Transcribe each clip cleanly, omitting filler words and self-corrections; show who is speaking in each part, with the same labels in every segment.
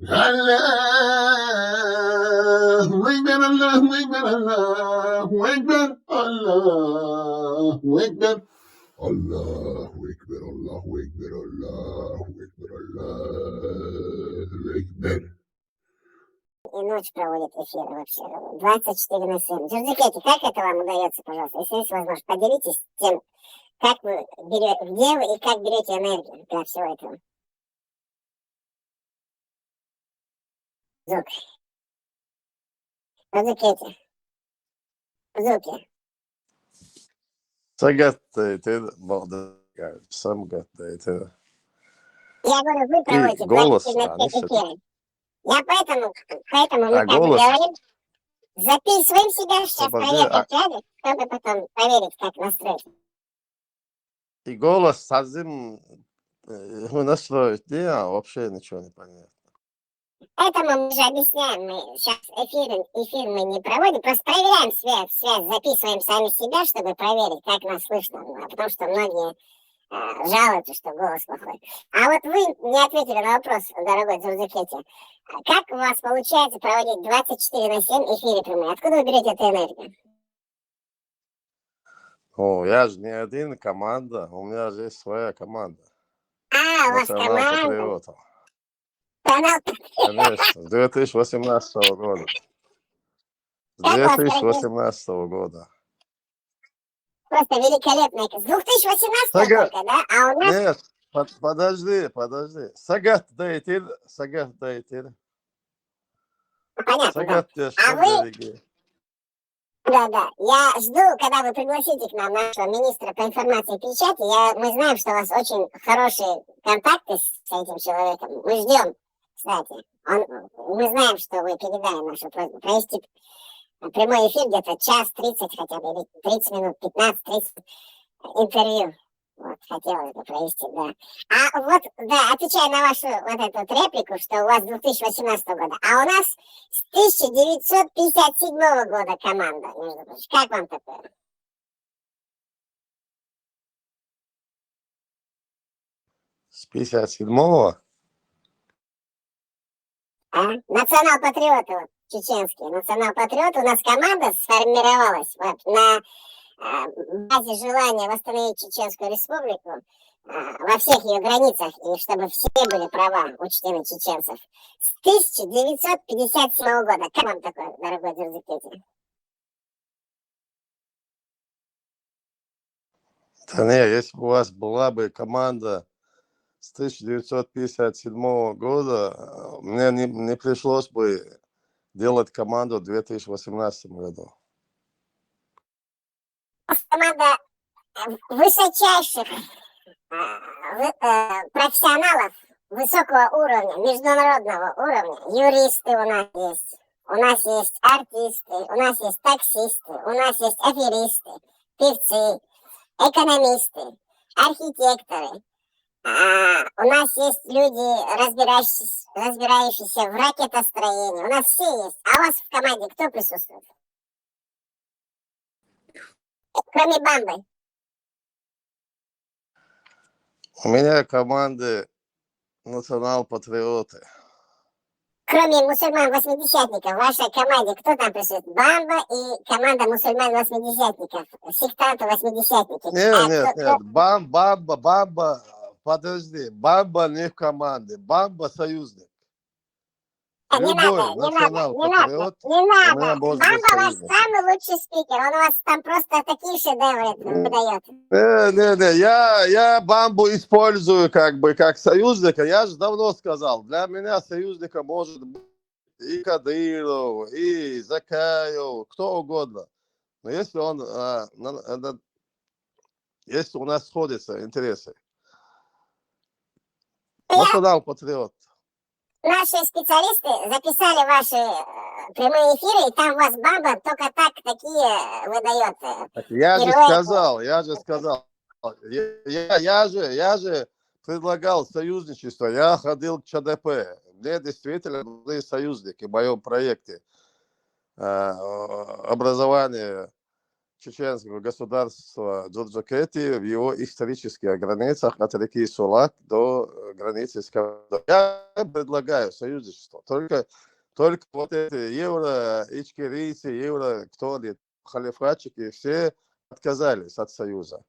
Speaker 1: Allahu Ekber, Allahu Ekber, Allahu Ekber, Allahu Ekber. Allahu Ekber, Allahu Ekber, Allahu Ekber, Allahu Ekber.
Speaker 2: И ночь проводит эфиры вообще 24/7. Джорджикетти, как это вам удается, пожалуйста? Если есть возможность, поделитесь тем, как вы берете, где вы и как берете энергию для всего этого. Звук. Джорджикетти. Звуки.
Speaker 3: Sagatavojiet, Balda, самгатavojiet.
Speaker 2: Я говорю, вы
Speaker 3: И
Speaker 2: проводите
Speaker 3: голос,
Speaker 2: 24/7
Speaker 3: они
Speaker 2: эфиры. Я поэтому мы как бы
Speaker 3: голос,
Speaker 2: говорим, записываем себя сейчас в
Speaker 3: подожди,
Speaker 2: проект отряде, чтобы потом проверить, как настроить.
Speaker 3: и голос сазим настроить, не, вообще ничего не понятно.
Speaker 2: Поэтому мы же объясняем, мы сейчас эфир мы не проводим, просто проверяем связь, записываем сами себя, чтобы проверить, как нас слышно, потому что многие жалуются, что голос плохой. А вот вы не ответили на вопрос, дорогой Джорджикетти. Как у вас получается проводить 24/7 эфиры прямые? Откуда вы берете эту энергию?
Speaker 3: О, я же не один команда, у меня же есть своя команда.
Speaker 2: У вас
Speaker 3: Национал
Speaker 2: команда?
Speaker 3: патриотов.
Speaker 2: Канал.
Speaker 3: Конечно, с 2018 года. С
Speaker 2: Как вас
Speaker 3: 2018 года.
Speaker 2: Просто великолепно. С 2018
Speaker 3: Сага...
Speaker 2: только, да? А у нас...
Speaker 3: Нет, подожди. Sagatavojiet.
Speaker 2: Понятно, да.
Speaker 3: Sagatavojiet,
Speaker 2: А вы...
Speaker 3: Шабдериги.
Speaker 2: Да. Я жду, когда вы пригласите к нам нашего министра по информации и печати. Мы знаем, что у вас очень хорошие контакты с этим человеком. Мы ждем, кстати. Мы знаем, что вы передали нашу просьбу провести прямой эфир где-то 1:30 хотя бы, или 30 минут, 15-30 интервью. Вот, хотелось бы провести, да. А вот, да, отвечая на вашу вот эту вот реплику, что у вас 2018 года, а у нас с 1957 года команда, между прочим. Как вам такое?
Speaker 3: С 57-го?
Speaker 2: Национал-патриоты, вот, чеченские, национал-патриоты. У нас команда сформировалась вот, на базе желания восстановить Чеченскую республику во всех ее границах, и чтобы все были права учтены чеченцев. С 1957 года. Как вам такое, дорогой Джорджикетти?
Speaker 3: Да не, если бы у вас была бы команда с 1957 года, мне не пришлось бы делать команду в 2018 году.
Speaker 2: Команда высочайших профессионалов высокого уровня, международного уровня. Юристы у нас есть артисты, у нас есть таксисты, у нас есть аферисты, певцы, экономисты, архитекторы. У нас есть люди, разбирающиеся в ракетостроении. У нас все есть. А у вас в команде кто присутствует? Кроме Бамбы.
Speaker 3: У меня команды национал-патриоты.
Speaker 2: Кроме мусульман-восьмидесятников, в вашей команде кто там присутствует? Бамба и команда мусульман-восьмидесятников, сектанты-восьмидесятники.
Speaker 3: Нет. Бамба, подожди. Бамба не в команде, Бамба союзник. Любой национал-патриот у меня может быть
Speaker 2: Бамба ваш
Speaker 3: союзник.
Speaker 2: самый лучший спикер, он у вас там просто такие шедевры выдает.
Speaker 3: Не, я Бамбу использую как союзника. Я же давно сказал, для меня союзником может быть и Кадыров, и Закаев, кто угодно. Но если если у нас сходятся интересы. Национал-патриот.
Speaker 2: Наши специалисты записали ваши прямые эфиры, и там у вас Бамба только так такие выдает.
Speaker 3: Я же сказал. Я же предлагал союзничество. Я ходил к ЧДП. Мне действительно были союзники в моем проекте образования чеченского государства Джурджакети в его исторических границах от реки Сулак до границы с Кавказом. Я предлагаю союзничество. Только вот эти евро-ичкерийцы, кто они, халифатчики, все отказались от союза.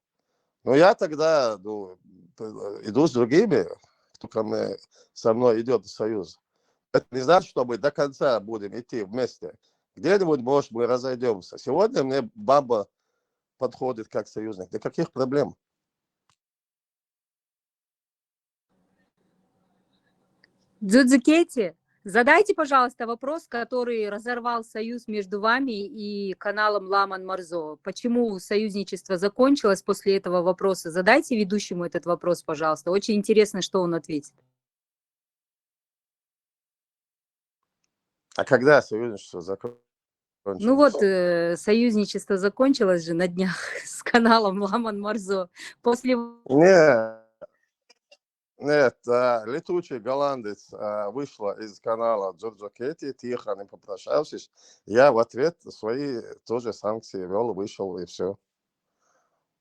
Speaker 3: Но я тогда иду с другими, кто со мной идет в союз. Это не значит, что мы до конца будем идти вместе. Где-нибудь, может, мы разойдемся. Сегодня мне Бамба подходит как союзник. Никаких проблем.
Speaker 4: Дзудзукети, задайте, пожалуйста, вопрос, который разорвал союз между вами и каналом Ламан Марзо. Почему союзничество закончилось после этого вопроса? Задайте ведущему этот вопрос, пожалуйста. Очень интересно, что он ответит.
Speaker 3: А когда союзничество закончилось?
Speaker 4: Ну вот, союзничество закончилось же на днях с каналом Ламан Марзо. После...
Speaker 3: Нет, летучий голландец вышла из канала Джурджакети, тихо, не попрощавшись. Я в ответ свои тоже санкции вел, вышел, и все.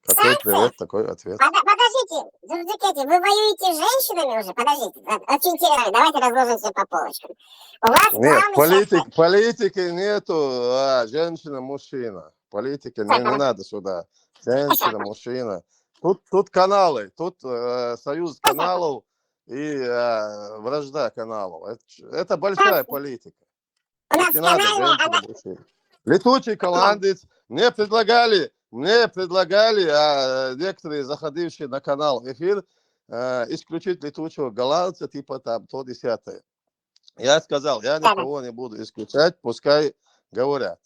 Speaker 3: Какой привет, такой ответ.
Speaker 2: Подождите, Джурджакети, вы воюете с женщинами уже? Подождите, очень интересно, давайте разложим все по полочкам. У вас
Speaker 3: нет, политики нету, женщина, мужчина. Политики не надо сюда. Женщина, мужчина. Тут каналы, тут союз каналов и вражда каналов. Это большая политика.
Speaker 2: У нас
Speaker 3: каналы... Летучий голландец. Мне предлагали некоторые, заходившие на канал эфир, исключить летучего голландца, типа там то 10-е. Я сказал, я никого не буду исключать, пускай говорят.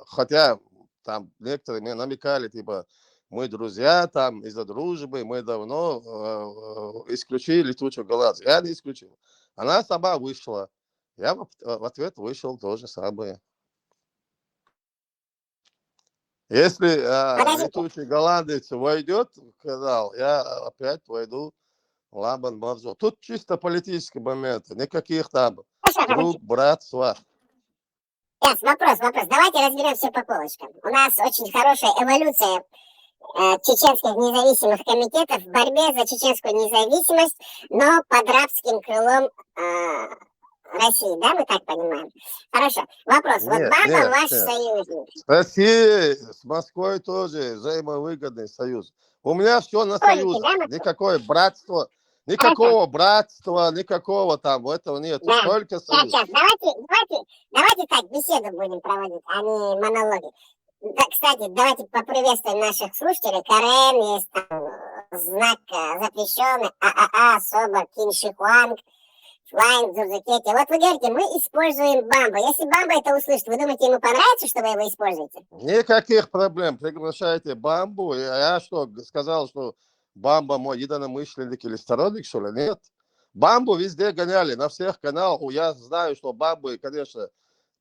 Speaker 3: Хотя там некоторые мне намекали, типа, мы друзья, там из-за дружбы, мы давно исключили летучего голландца. Я не исключил. Она сама вышла. Я в ответ вышел то же самое. Если летучий голландец войдет в канал, я опять войду в Ламан Марзо. Тут чисто политический момент. Никаких там друг, брат, сват.
Speaker 2: Вопрос. Давайте разберем все по полочкам. У нас очень хорошая эволюция чеченских независимых комитетов в борьбе за чеченскую независимость, но под рабским крылом России, да, мы так понимаем? Хорошо, вопрос. Вот Бамба ваш союзник.
Speaker 3: Россия с Москвой тоже взаимовыгодный союз. У меня все на союз. Никакое братство, никакого братства, никакого там, этого нет.
Speaker 2: Да.
Speaker 3: Только союз.
Speaker 2: Сейчас, давайте так беседу будем проводить, а не монологи. Да, кстати, давайте поприветствуем наших слушателей. Карен, есть там знак запрещенный, Собор, Киншихуанг, Флайн, Дзурджакети. Вот вы говорите, мы используем Бамбу. Если Бамба это услышит, вы думаете, ему понравится, что вы его используете?
Speaker 3: Никаких проблем. Приглашайте Бамбу. Я что, сказал, что Бамба мой единомышленник или сторонник, что ли? Нет. Бамбу везде гоняли, на всех каналах. Я знаю, что Бамбы, конечно,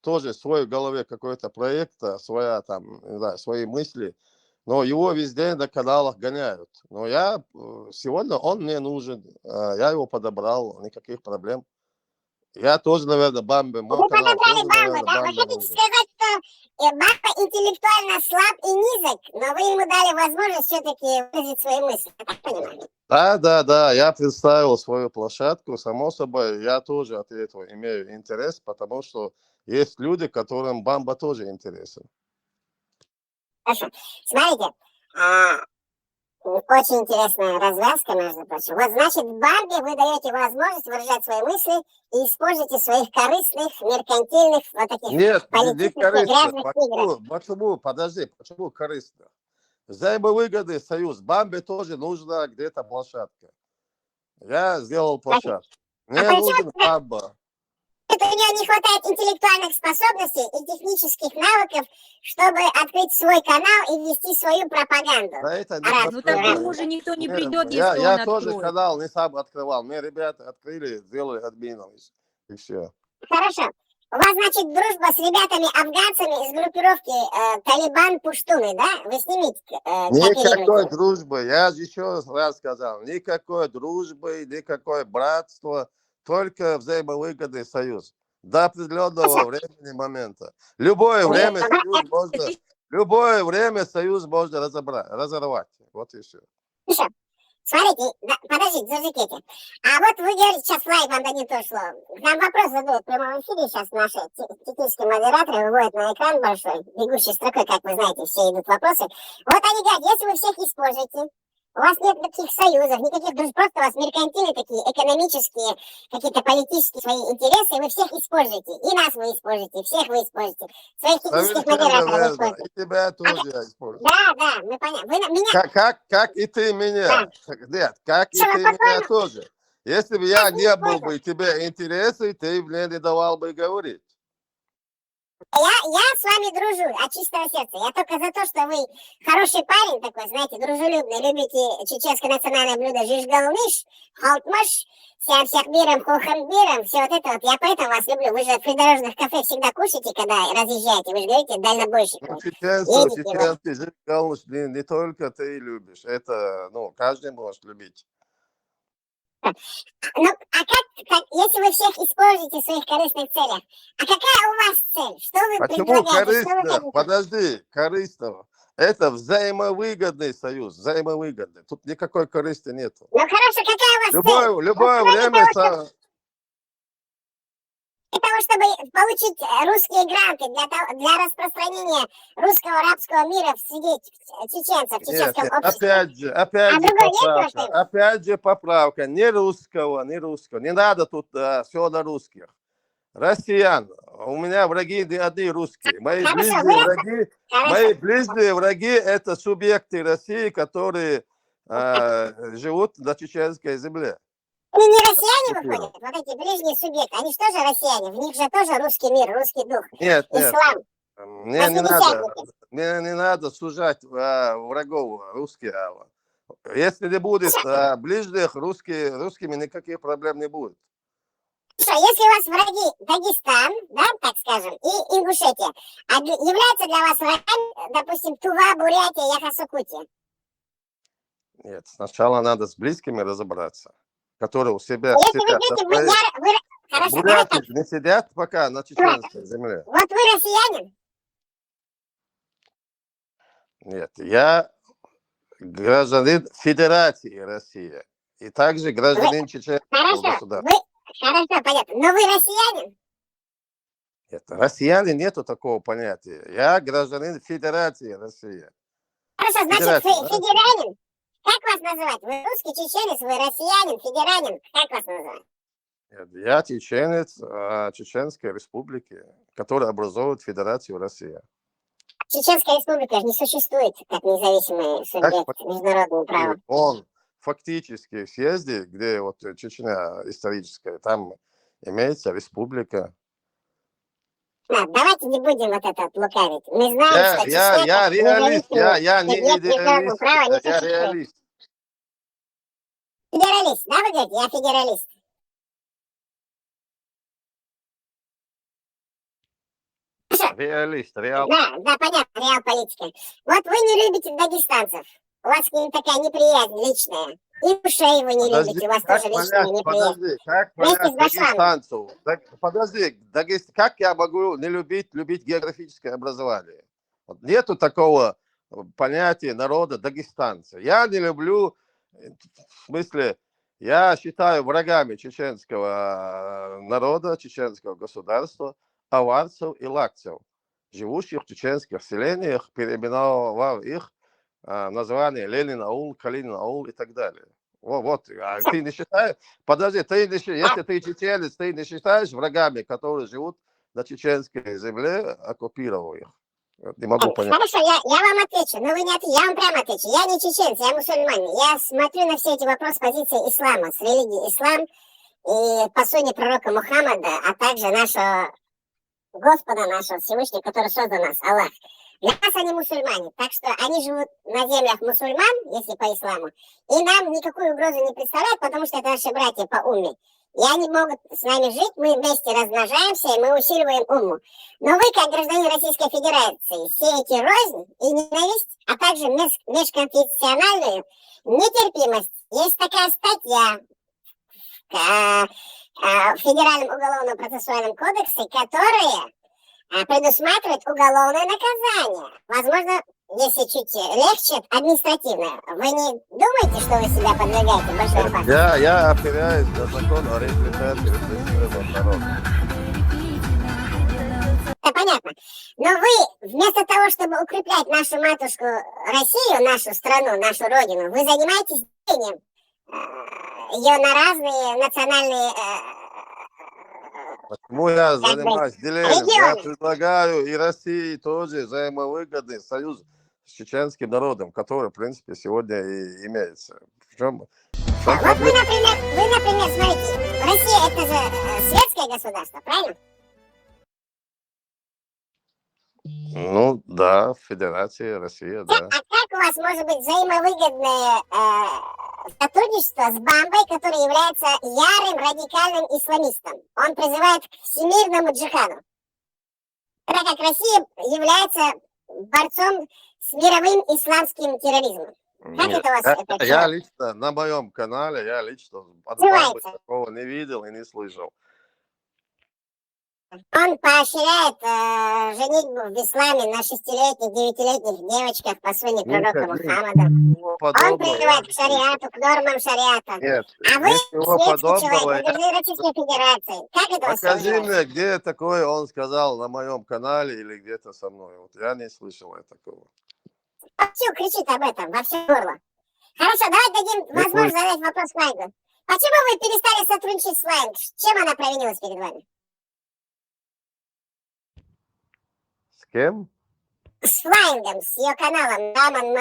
Speaker 3: тоже свой в голове какой-то проект, своя там, не знаю, свои мысли, но его везде на каналах гоняют. Но сегодня он мне нужен, я его подобрал, никаких проблем. Я тоже, наверное, Бамбе, мой
Speaker 2: вы
Speaker 3: канал
Speaker 2: подобрали
Speaker 3: тоже,
Speaker 2: Бамбу,
Speaker 3: наверное,
Speaker 2: да? Вы
Speaker 3: Бамбе
Speaker 2: хотите
Speaker 3: нужен.
Speaker 2: сказать, что Бамба интеллектуально слаб и низок, но вы ему дали возможность все-таки выразить свои мысли, я так понимаю?
Speaker 3: Да, я представил свою площадку, само собой, я тоже от этого имею интерес, потому что есть люди, которым Бамба тоже интересен.
Speaker 2: Хорошо. Смотрите, очень интересная развязка, между прочим. Вот, значит, в Бамбе вы даете возможность выражать свои мысли и используете своих корыстных, меркантильных, вот таких политических грязных игр.
Speaker 3: Почему корыстно? Взаимовыгодный союз. Бамбе тоже нужна где-то площадка. Я сделал площадку. Мне нужен Бамба.
Speaker 2: Это у него не хватает интеллектуальных способностей и технических навыков, чтобы открыть свой канал и вести свою пропаганду.
Speaker 4: Ну так к нему же никто не придет, если он
Speaker 3: Я
Speaker 4: откроет.
Speaker 3: тоже канал не сам открывал. Мне ребята открыли, сделали админом. И все.
Speaker 2: Хорошо. У вас, значит, дружба с ребятами-афганцами из группировки Талибан-Пуштуны, да? Вы с ними
Speaker 3: никакой дружбы. Я еще раз сказал. Никакой дружбы, никакое братство. Только взаимовыгодный союз. До определенного времени момента. Любое время союз можно любое время союз можно разорвать. Вот и все.
Speaker 2: Хорошо. Смотрите, да, подождите, зажигите. А вот вы говорите, сейчас лайк вам дадим то слово. Нам вопрос задают в прямом эфире, сейчас наши технические модераторы выводят на экран большой, бегущей строкой, как вы знаете, все идут вопросы. Вот они говорят, если вы всех используете, у вас нет никаких союзов, никаких дружб, просто у вас меркантильные такие экономические, какие-то политические свои интересы, и вы всех используете. И нас вы используете, всех вы используете. Своих технических модераторов вы используете.
Speaker 3: И тебя тоже я использую.
Speaker 2: Да, мы поняли. Вы меня...
Speaker 3: Как и ты меня.
Speaker 2: Да.
Speaker 3: Нет, как и
Speaker 2: Что,
Speaker 3: ты
Speaker 2: вы
Speaker 3: меня тоже. Если бы я не был
Speaker 2: использую.
Speaker 3: бы тебе интересы, ты мне не давал бы говорить.
Speaker 2: Я с вами дружу от чистого сердца. Я только за то, что вы хороший парень такой, знаете, дружелюбный, любите чеченское национальное блюдо жиш-галныш, халтмаш, всех миром, хохам миром, все вот это вот. Я поэтому вас люблю. Вы же в придорожных кафе всегда кушаете, когда разъезжаете. Вы же говорите, дальнобойщик.
Speaker 3: Чеченский жиш-галныш не только ты любишь. Это, каждый может любить.
Speaker 2: Ну, а как, если вы всех используете в своих корыстных целях, а какая у вас цель? Что вы
Speaker 3: Почему
Speaker 2: предлагаете? Что вы
Speaker 3: корыстно?
Speaker 2: хотите?
Speaker 3: Подожди, корыстного. Это взаимовыгодный союз, взаимовыгодный. Тут никакой корысти нету.
Speaker 2: Ну, хорошо, какая у вас цель?
Speaker 3: Любое
Speaker 2: Вот
Speaker 3: время...
Speaker 2: Для того, чтобы получить русские гранты, для распространения русского арабского мира среди чеченцев, в чеченском обществе.
Speaker 3: Опять же поправка. Не русского. Не надо тут все на русских. Россиян. У меня враги не одни русские. Мои ближние враги это субъекты России, которые живут на чеченской земле.
Speaker 2: Они не россияне выходят? Вот эти ближние субъекты, они же тоже россияне, в них же тоже русский мир, русский дух, ислам.
Speaker 3: Мне не надо сужать врагов русских. Если не будет ближних русскими, никаких проблем не будет.
Speaker 2: Хорошо, если у вас враги Дагестан, да, так скажем, и Ингушетия, являются для вас врагами, допустим, Тува, Бурятия, Яха-Сукутия?
Speaker 3: Нет, сначала надо с близкими разобраться, которые у себя Буряты не сидят пока на чеченской земле.
Speaker 2: Вот вы россиянин?
Speaker 3: Нет, я гражданин Федерации России и также гражданин чеченского государства.
Speaker 2: Хорошо, понятно. Но вы россиянин?
Speaker 3: Нет, россияне нету такого понятия. Я гражданин Федерации России.
Speaker 2: Хорошо, значит, федералин? Как вас называть? Вы русский чеченец, вы россиянин, федералин? Как вас называть?
Speaker 3: Нет, я чеченец Чеченской Республики, которая образует Федерацию России.
Speaker 2: Чеченская Республика же не существует как независимый субъект международного права.
Speaker 3: Он фактически в съезде, где вот Чечня историческая, там имеется республика.
Speaker 2: Давайте не будем вот это лукавить. Мы знаем, что Чечня...
Speaker 3: Я реалист, я не идеалист, я реалист.
Speaker 2: Федералист, да, вы говорите? Я федералист.
Speaker 3: Реалист,
Speaker 2: Да, понятно, реал-политика. Вот вы не любите дагестанцев. У вас к ним такая неприязнь личная. И ушей вы не любите, у вас тоже личная неприязнь.
Speaker 3: Как понять дагестанцев? Подожди, как я могу не любить географическое образование? Вот нету такого понятия народа дагестанца. Я не люблю, в смысле, я считаю врагами чеченского народа, чеченского государства, аварцев и лакцев, живущих в чеченских селениях, переименовав их название Ленин-Аул, Калинин-Аул и так далее. Вот. Ты не считаешь? Подожди, если ты чеченец, ты не считаешь врагами, которые живут на чеченской земле, оккупировав их? Не могу понять.
Speaker 2: Хорошо, я вам отвечу, но вы не ответите. Я вам прямо отвечу. Я не чеченец, я мусульманин. Я смотрю на все эти вопросы с позиции ислама, с религии ислам и по сути пророка Мухаммада, а также нашего Господа нашего Всевышнего, который создал нас, Аллах. Для нас они мусульмане, так что они живут на землях мусульман, если по исламу, и нам никакую угрозу не представляют, потому что это наши братья по умме. И они могут с нами жить, мы вместе размножаемся, и мы усиливаем умму. Но вы, как гражданин Российской Федерации, сеете рознь и ненависть, а также межконфессиональную нетерпимость. Есть такая статья в Федеральном уголовном процессуальном кодексе, которая предусматривает уголовное наказание. Возможно, если чуть легче, административное. Вы не думаете, что вы себя подвергаете большой опасности?
Speaker 3: Я опираюсь на закон о реабилитации репрессированного народа.
Speaker 2: Это понятно. Но вы, вместо того, чтобы укреплять нашу матушку Россию, нашу страну, нашу родину, вы занимаетесь делением ее на разные национальные
Speaker 3: Почему я занимаюсь делением? Я
Speaker 2: регионы.
Speaker 3: предлагаю и России тоже взаимовыгодный союз с чеченским народом, который, в принципе, сегодня и имеется. В чем
Speaker 2: Вот вы, например, смотрите, Россия это же светское государство, правильно?
Speaker 3: Ну, да, Федерация, Россия, да.
Speaker 2: А как у вас может быть взаимовыгодное сотрудничество с Бамбой, который является ярым радикальным исламистом? Он призывает к всемирному джихаду. Так как Россия является борцом с мировым исламским терроризмом. Как
Speaker 3: Нет,
Speaker 2: это у вас?
Speaker 3: я лично на моем канале, я лично от Бамбы такого не видел и не слышал.
Speaker 2: Он поощряет женитьбу в исламе на 6-летних, 9-летних девочках по сунне пророка Мухаммада. Он призывает к шариату, к нормам шариата.
Speaker 3: Нет,
Speaker 2: А вы
Speaker 3: ничего
Speaker 2: светский человек,
Speaker 3: подобного.
Speaker 2: вы должны Российской Федерации. Как это у вас
Speaker 3: Покажи
Speaker 2: называется?
Speaker 3: мне, где такое он сказал на моем канале или где-то со мной. Вот я не слышал такого.
Speaker 2: Вовсю кричит об этом, во все горло. Хорошо, давайте дадим возможность задать вопрос Флайнгу. Почему вы перестали сотрудничать с Флайнг? Чем она провинилась перед вами?
Speaker 3: С кем?
Speaker 2: С Флайнгом, с ее каналом Ламан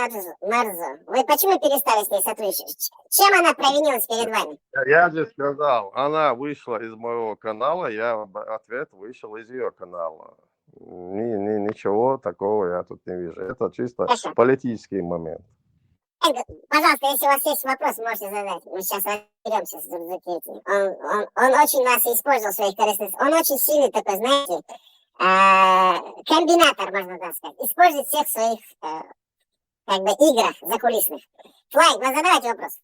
Speaker 2: Марзо. Вы почему перестали с ней сотрудничать? Чем она провинилась перед вами?
Speaker 3: Я же сказал, она вышла из моего канала, я в ответ вышел из ее канала. Ничего такого я тут не вижу. Это чисто политический момент.
Speaker 2: Пожалуйста, если у вас есть вопрос, можете задать. Мы сейчас разберемся с Дзудзукети. Он очень нас использовал в своих корыстных. Он очень сильный такой, знаете, комбинатор, можно так сказать. Использует всех в своих как бы играх закулисных. Флайнг, вы задавайте вопрос.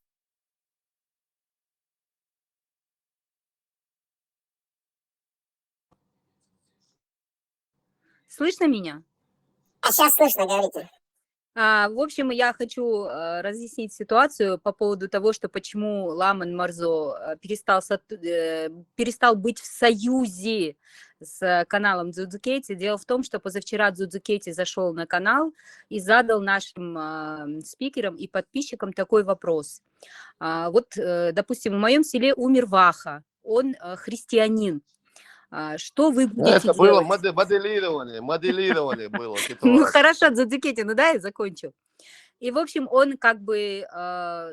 Speaker 4: Слышно меня?
Speaker 2: А сейчас слышно, говорите.
Speaker 4: В общем, я хочу разъяснить ситуацию по поводу того, что почему Ламан Марзо перестал быть в союзе с каналом Дзудзукети. Дело в том, что позавчера Дзудзукети зашел на канал и задал нашим спикерам и подписчикам такой вопрос. Вот, допустим, в моем селе умер Ваха, он христианин. Что вы будете
Speaker 3: Это было
Speaker 4: делать?
Speaker 3: моделирование было.
Speaker 2: Ну
Speaker 4: хорошо, Дзудзукети, я закончу. И, в общем, он как бы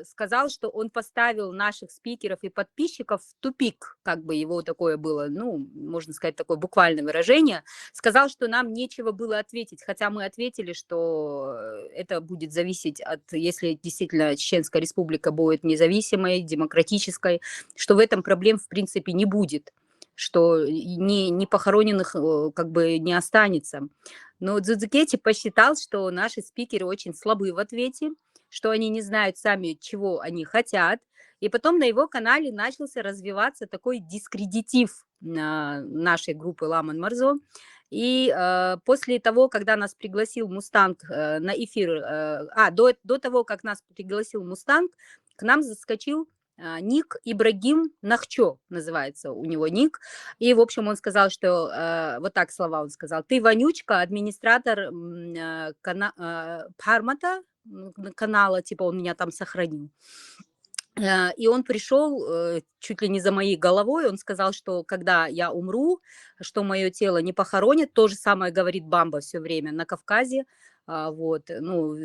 Speaker 4: сказал, что он поставил наших спикеров и подписчиков в тупик, как бы его такое было, можно сказать, такое буквальное выражение. Сказал, что нам нечего было ответить, хотя мы ответили, что это будет зависеть от, если действительно Чеченская республика будет независимой, демократической, что в этом проблем, в принципе, не будет, что не похороненных как бы не останется. Но Дзудзукети посчитал, что наши спикеры очень слабы в ответе, что они не знают сами, чего они хотят. И потом на его канале начался развиваться такой дискредитив нашей группы Ламан Марзо. И после того, когда нас пригласил Мустанг на эфир, до того, как нас пригласил Мустанг, к нам заскочил ник Ибрагим Нахчо, называется у него ник. И, в общем, он сказал, что, вот так слова он сказал: ты вонючка, администратор Пармата, канала, типа он меня там сохранил. И он пришел чуть ли не за моей головой, он сказал, что когда я умру, что мое тело не похоронят, то же самое говорит Бамба все время на Кавказе. Вот,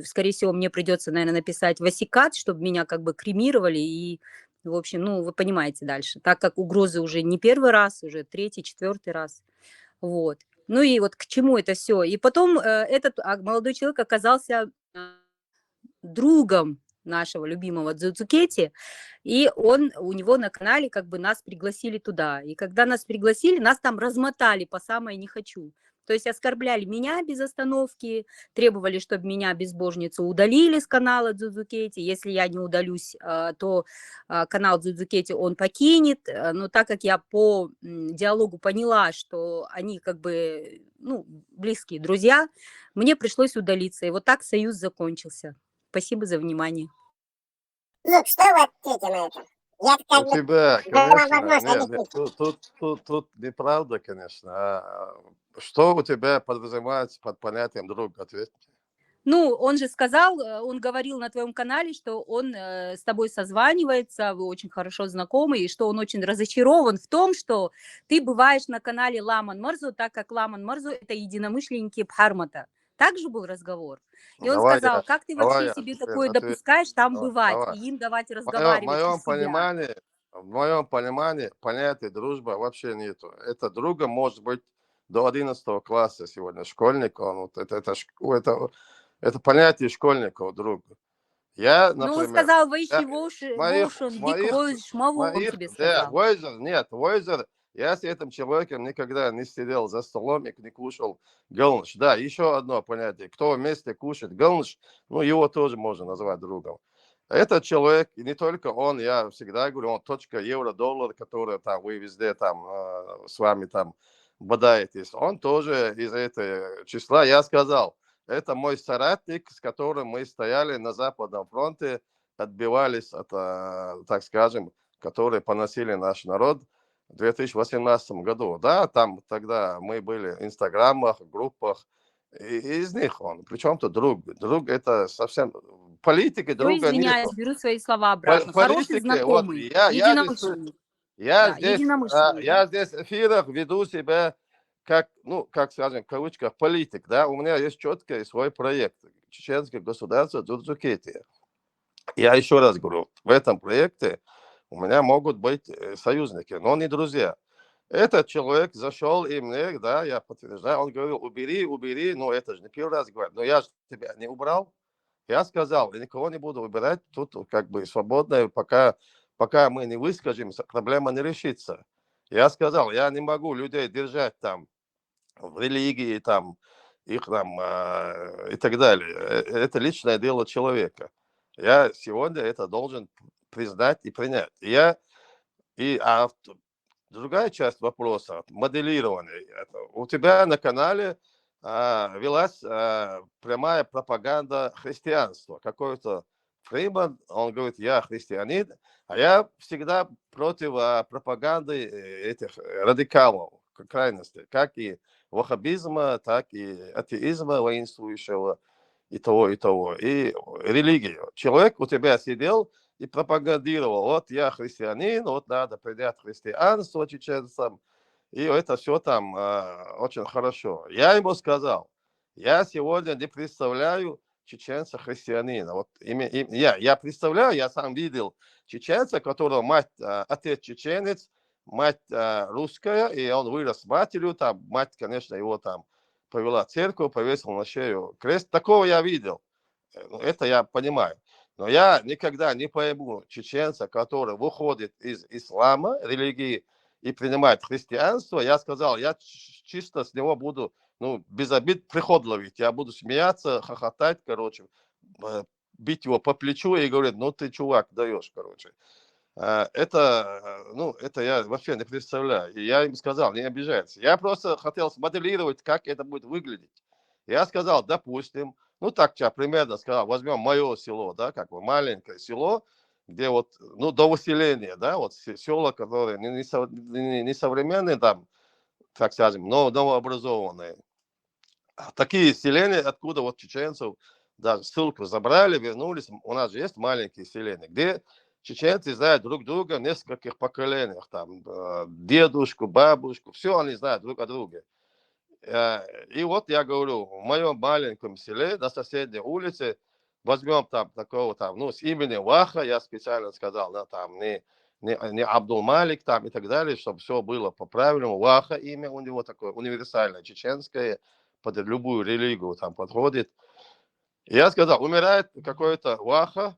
Speaker 4: скорее всего, мне придется, наверное, написать васикат, чтобы меня как бы кремировали, и, в общем, вы понимаете дальше, так как угрозы уже не первый раз, уже третий, четвертый раз, вот. Ну и вот к чему это все. И потом этот молодой человек оказался другом нашего любимого Дзудзукети, и у него на канале как бы нас пригласили туда. И когда нас пригласили, нас там размотали по самое не хочу. То есть оскорбляли меня без остановки, требовали, чтобы меня, безбожницу, удалили с канала Дзудзукети. Если я не удалюсь, то канал Дзудзукети он покинет. Но так как я по диалогу поняла, что они как бы, ну, близкие друзья, мне пришлось удалиться. И вот так союз закончился. Спасибо за внимание.
Speaker 2: Зуб, что вы ответите на это? Я как
Speaker 3: У
Speaker 2: бы
Speaker 3: тебя,
Speaker 2: дала
Speaker 3: конечно,
Speaker 2: возможность
Speaker 3: нет,
Speaker 2: объяснить.
Speaker 3: тут неправда, конечно. Что у тебя подразумевается под понятием друг? Ответь.
Speaker 4: Ну, он же сказал, он говорил на твоем канале, что он с тобой созванивается, вы очень хорошо знакомы, и что он очень разочарован в том, что ты бываешь на канале Ламан Марзу, так как Ламан Марзу – это единомышленники Бхармата. Также был разговор. И он
Speaker 3: Давай
Speaker 4: сказал, как ты
Speaker 3: давай
Speaker 4: вообще
Speaker 3: я
Speaker 4: себе
Speaker 3: теперь
Speaker 4: такое
Speaker 3: отвечу.
Speaker 4: допускаешь там бывать,
Speaker 3: Давай.
Speaker 4: и им давать
Speaker 3: В
Speaker 4: разговаривать
Speaker 3: моем
Speaker 4: из себя?
Speaker 3: понимании понятия дружба вообще нету. Это друга может быть до 11 класса сегодня, школьник, он, вот это понятие школьников друга. Я,
Speaker 4: Ну, он
Speaker 3: например,
Speaker 4: сказал,
Speaker 3: я,
Speaker 4: вейши
Speaker 3: моих,
Speaker 4: волшен, вик
Speaker 3: моих,
Speaker 4: шмаву, он тебе
Speaker 3: да,
Speaker 4: сказал.
Speaker 3: Войзер, я с этим человеком никогда не сидел за столом и не кушал галныш. Да, еще одно понятие, кто вместе кушает галныш, ну, его тоже можно назвать другом. Этот человек, и не только он, я всегда говорю, он точка евро-доллар, который там вы везде там с вами там бодаетесь, он тоже из этого числа. Я сказал, это мой соратник, с которым мы стояли на Западном фронте, отбивались от, так скажем, которые поносили наш народ в 2018 году. Да, там тогда мы были в инстаграмах, группах, и из них он. Причем то друг. Друг это совсем... Политики
Speaker 4: Все,
Speaker 3: друга
Speaker 4: извиняюсь,
Speaker 3: нету.
Speaker 4: беру свои слова обратно. Хороший
Speaker 3: Политики, вот
Speaker 4: знакомый, единомышленник.
Speaker 3: я
Speaker 4: Да,
Speaker 3: здесь,
Speaker 4: единомышленник.
Speaker 3: я здесь в эфирах веду себя как, ну, как скажем, в кавычках, политик, да, у меня есть четкий свой проект, чеченское государство Джурджукетия. Я еще раз говорю, в этом проекте у меня могут быть союзники, но не друзья. Этот человек зашел и мне, да, я подтверждаю, он говорил, убери, ну, это же не первый раз говорит, но я же тебя не убрал. Я сказал, я никого не буду выбирать, тут как бы свободно, пока мы не выскажемся, проблема не решится. Я сказал, я не могу людей держать там в религии, там, их там и так далее. Это личное дело человека. Я сегодня это должен признать и принять. Другая часть вопроса, моделирование. У тебя на канале велась прямая пропаганда христианства. Какой-то Фриман, он говорит, я христианин, а я всегда против пропаганды этих радикалов, крайностей, как и ваххабизма, так и атеизма воинствующего, и того, и религию. Человек у тебя сидел и пропагандировал, вот я христианин, вот надо принять христианство чеченцам, и это все там очень хорошо. Я ему сказал, я сегодня не представляю чеченца христианина. Вот я представляю, я сам видел чеченца, которого мать, отец чеченец, мать русская, и он вырос с матерью, там мать, конечно, его там повела в церковь, повесила на шею крест. Такого я видел. Это я понимаю. Но я никогда не пойму чеченца, который выходит из ислама, религии, и принимает христианство. Я сказал, я чисто с него буду, ну, без обид приход ловить. Я буду смеяться, хохотать, короче, бить его по плечу и говорить, ну ты, чувак, даешь, короче. Это я вообще не представляю. И я им сказал, не обижайтесь. Я просто хотел смоделировать, как это будет выглядеть. Я сказал, допустим, ну так я примерно сказал, возьмем мое село, да, как бы маленькое село, где вот, ну, до выселения, да, вот села, которые не современные там, так скажем, но новообразованные. Такие селения, откуда вот чеченцев даже ссылку забрали, вернулись. У нас же есть маленькие селения, где чеченцы знают друг друга в нескольких поколениях. Там дедушку, бабушку, все они знают друг о друге. И вот я говорю, в моем маленьком селе на соседней улице возьмем там такого там, ну, с именем Ваха, я специально сказал, да, там не Абдул-Малик там и так далее, чтобы все было по-правильному. Ваха имя у него такое универсальное, чеченское, под любую религию там подходит. И я сказал, умирает какой-то Ваха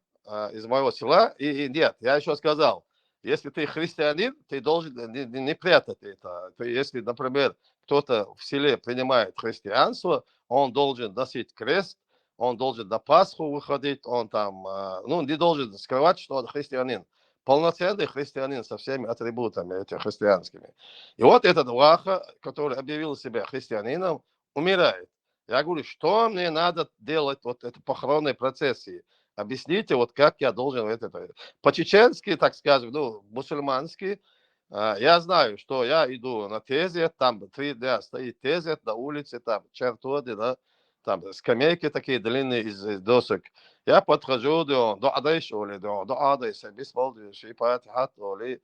Speaker 3: из моего села, и нет, я еще сказал, Если ты христианин, ты должен не прятать это. Если, например, кто-то в селе принимает христианство, он должен носить крест, он должен на Пасху выходить, он там, ну, не должен скрывать, что он христианин. Полноценный христианин со всеми атрибутами этими христианскими. И вот этот Ваха, который объявил себя христианином, умирает. Я говорю, что мне надо делать вот это похоронной процессии? Объясните, вот как я должен это... По-чеченски, так скажем, ну, мусульманский, я знаю, что я иду на тезет, там 3 дня стоит тезет на улице, там чертоды, да, там скамейки такие длинные из досок. Я подхожу, до адайш, до адайш, бисмолди, шипат, хат, оли,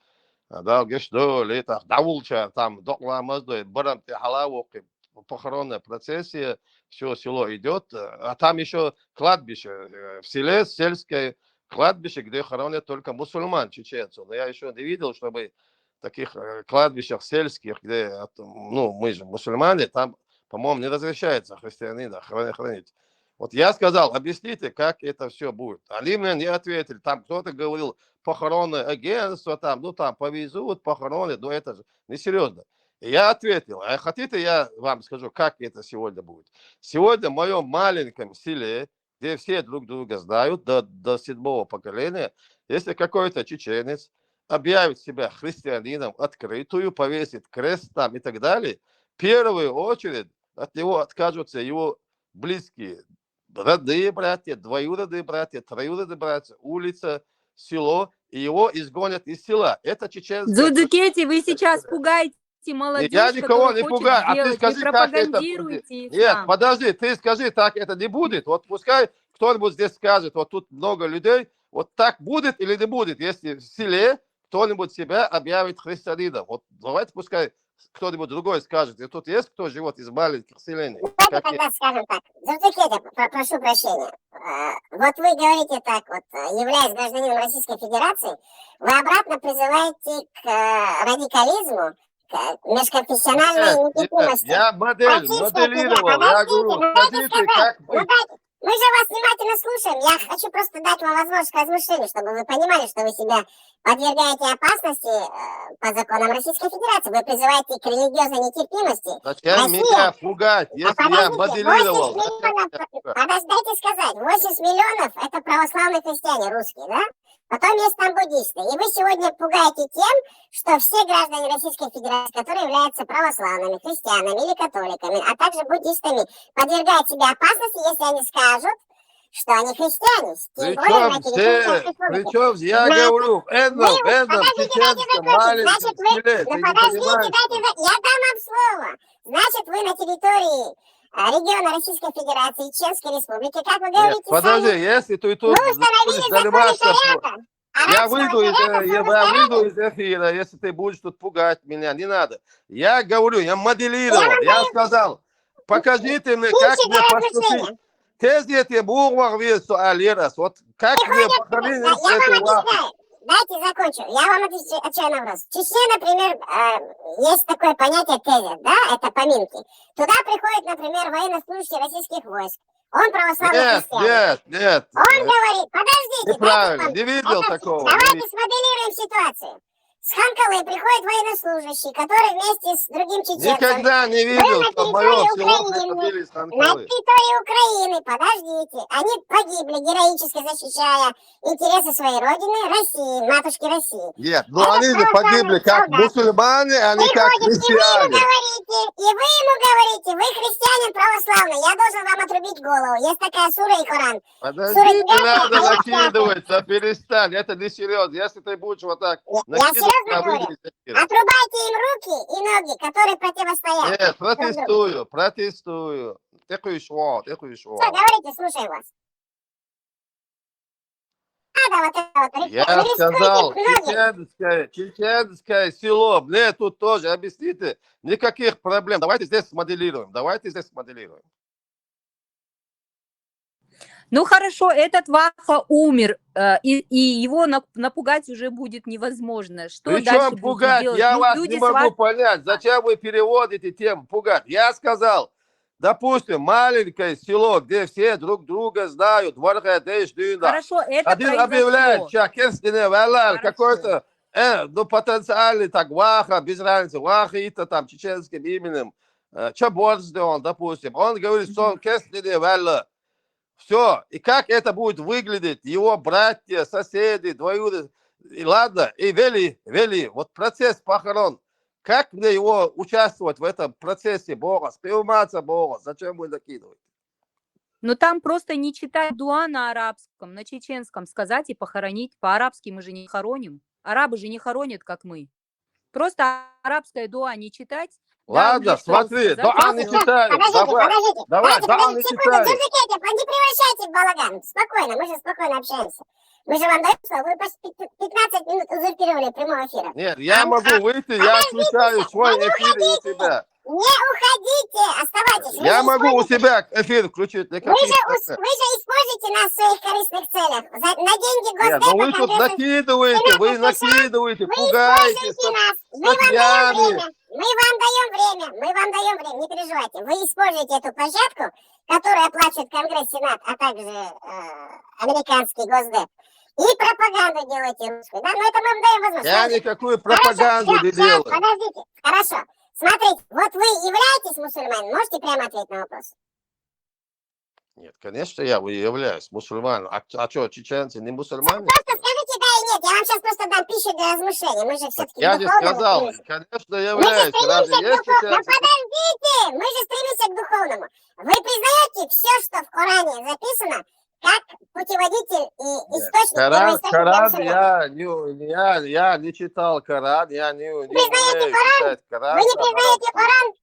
Speaker 3: да, гешдо, ли, так, даулча, там, докламаз, барам, халаву, похоронная процессия, все село идет, а там еще кладбище в селе, сельское кладбище, где хоронят только мусульман, чеченцев. Но я еще не видел, чтобы в таких кладбищах сельских, где, ну, мы же мусульмане, там, по-моему, не разрешается христианина хранить. Вот я сказал, объясните, как это все будет. Они мне не ответили. Там кто-то говорил, похоронное агентство, там, ну, там повезут, похоронят, но это же несерьезно. И я ответил, а хотите, я вам скажу, как это сегодня будет. Сегодня в моем маленьком селе, где все друг друга знают, до 7-го поколения, если какой-то чеченец объявит себя христианином открытую, повесит крест там и так далее, в первую очередь от него откажутся его близкие, родные братья, двоюродные братья, троюродные братья, улица, село, и его изгонят из села. Это чеченская...
Speaker 4: Дзудзукети, вы сейчас пугаете молодежь,
Speaker 3: я никого
Speaker 4: которая
Speaker 3: не
Speaker 4: хочет
Speaker 3: пугаю, а ты
Speaker 4: сделать,
Speaker 3: скажи,
Speaker 4: вы
Speaker 3: как это будет.
Speaker 4: пропагандируете
Speaker 3: Нет,
Speaker 4: ислам.
Speaker 3: подожди, ты скажи, так это не будет. Вот пускай кто-нибудь здесь скажет, вот тут много людей, вот так будет или не будет, если в селе кто-нибудь себя объявит христианином. Вот давайте пускай кто-нибудь другой скажет. И тут есть кто живет из маленьких селений?
Speaker 2: Давайте тогда скажем так. Дзудзукети, прошу прощения. Вот вы говорите так, вот, являясь гражданином Российской Федерации, вы обратно призываете к радикализму, к межконфессиональной нетерпимости.
Speaker 3: Я моделировал. Я говорю, скажите, как быть.
Speaker 2: Мы же вас внимательно слушаем. Я хочу просто дать вам возможность к размышлению, чтобы вы понимали, что вы себя подвергаете опасности по законам Российской Федерации. Вы призываете к религиозной нетерпимости.
Speaker 3: Зачем меня пугать, если я моделировал?
Speaker 2: Подождите сказать, 80 миллионов это православные христиане русские, да? Потом есть там буддисты. И вы сегодня пугаете тем, что все граждане Российской Федерации, которые являются православными, христианами или католиками, а также буддистами, подвергают себя опасности, если они скажут, что они христиане.
Speaker 3: Причем я говорю, чеченском маленьком селе,
Speaker 2: я дам вам слово. Значит, вы на территории региона Российской Федерации, Чеченской Республики, как вы говорите,
Speaker 3: подожди, если ты тут будешь заниматься... Я выйду из эфира, если ты будешь тут пугать меня, не надо. Я говорю, я моделировал, я сказал, покажите мне, как мне поступить. Тездите бумагу, вот как мне похоронить эту ваху.
Speaker 2: Дайте закончу. Я вам отвечаю на вопрос. В Чечне, например, есть такое понятие тезет, да, это поминки. Туда приходит, например, военнослужащий российских войск. Он православный христианин.
Speaker 3: Нет.
Speaker 2: Он говорит, подождите.
Speaker 3: Неправильно, не видел такого.
Speaker 2: Давайте смоделируем ситуацию. С Ханкалы приходит военнослужащий, который вместе с другим чеченцем...
Speaker 3: Никогда не видел, что в моем село приходили с
Speaker 2: на
Speaker 3: Ханкалы.
Speaker 2: территории Украины, подождите, они погибли, героически защищая интересы своей родины, России, матушки России.
Speaker 3: Нет, но они же погибли как мусульмане, а не как христиане.
Speaker 2: И вы ему говорите, вы христианин православный, я должен вам отрубить голову. Есть такая сура и Коран.
Speaker 3: Подожди, не надо накидываться, перестань, это не серьезно. Если ты будешь вот так накидываться,
Speaker 2: отрубайте им руки и ноги, которые противостоят.
Speaker 3: Нет, протестую. Такой шо.
Speaker 2: Что, говорите, слушаем вас.
Speaker 3: Я сказал, чеченское село, мне тут тоже, объясните, никаких проблем. Давайте здесь смоделируем.
Speaker 4: Ну хорошо, этот Ваха умер, и его напугать уже будет невозможно. Что
Speaker 3: Причем
Speaker 4: дальше
Speaker 3: пугать?
Speaker 4: будут делать?
Speaker 3: Я вас
Speaker 4: Люди
Speaker 3: не могу понять. Зачем вы переводите тему пугать? Я сказал, допустим, маленькое село, где все друг друга знают.
Speaker 4: Хорошо, это
Speaker 3: Один объявляет, какой-то ну, потенциальный, так, Ваха, без разницы, Вахита, там, чеченским именем, Чаборзде он, допустим, он говорит, что Кеслине Валла, все, и как это будет выглядеть, его братья, соседи, двоюродные, и ладно, и вели, вот процесс похорон, как мне его участвовать в этом процессе Бога, спеваться Бога, зачем вы закидываете?
Speaker 4: Но там просто не читать дуа на арабском, на чеченском сказать и похоронить. По-арабски мы же не хороним. Арабы же не хоронят, как мы. Просто арабское дуа не читать.
Speaker 3: Ладно, смотри, дуа не читаем. Давай, дуа не читаем.
Speaker 2: Не превращайте в балаган. Спокойно, мы же спокойно общаемся. Мы же вам даем слово, вы 15 минут узурпировали прямого эфира.
Speaker 3: Нет, я могу выйти, я отключаю свой эфир у тебя.
Speaker 2: Не уходите, оставайтесь.
Speaker 3: Я могу у себя эфир включить.
Speaker 2: Вы же используете нас в своих корыстных целях. На деньги
Speaker 3: Нет, ну вы тут накидываете, пугаете статьями.
Speaker 2: Мы вам даем время, не переживайте. Вы используете эту площадку, которую оплачивает Конгресс, Сенат, а также американский Госдеп. И пропаганду делаете русскую, да? Но это мы вам даем возможность.
Speaker 3: Я никакую пропаганду не делаю.
Speaker 2: Подождите, хорошо. Смотрите, вот вы являетесь мусульманином, можете прямо ответить на вопрос?
Speaker 3: Нет, конечно, я являюсь мусульманином. А что, чеченцы не мусульмане?
Speaker 2: Просто скажите да и нет, я вам сейчас просто дам пищу для размышлений. Мы же все-таки
Speaker 3: Я не сказал, конечно, являюсь.
Speaker 2: Подождите, мы же стремимся к духовному. Вы признаете все, что в Коране записано, как путеводитель и источник?
Speaker 3: Коран, я не читал Коран, я не умею читать Коран.
Speaker 2: Вы не признаете Коран?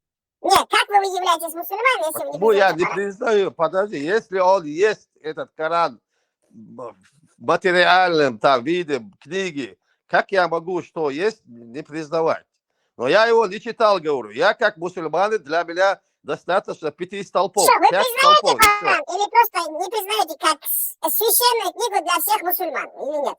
Speaker 2: Нет, как вы являетесь мусульманином, если вы не признаете
Speaker 3: я не признаю, подожди, если он есть, этот Коран, в материальном там виде, книги, как я могу, что есть, не признавать? Но я его не читал, говорю. Я как мусульманин, для меня достаточно 5 столпов.
Speaker 2: Что, вы признаете Коран или просто не признаете как священную книгу для всех мусульман, или нет?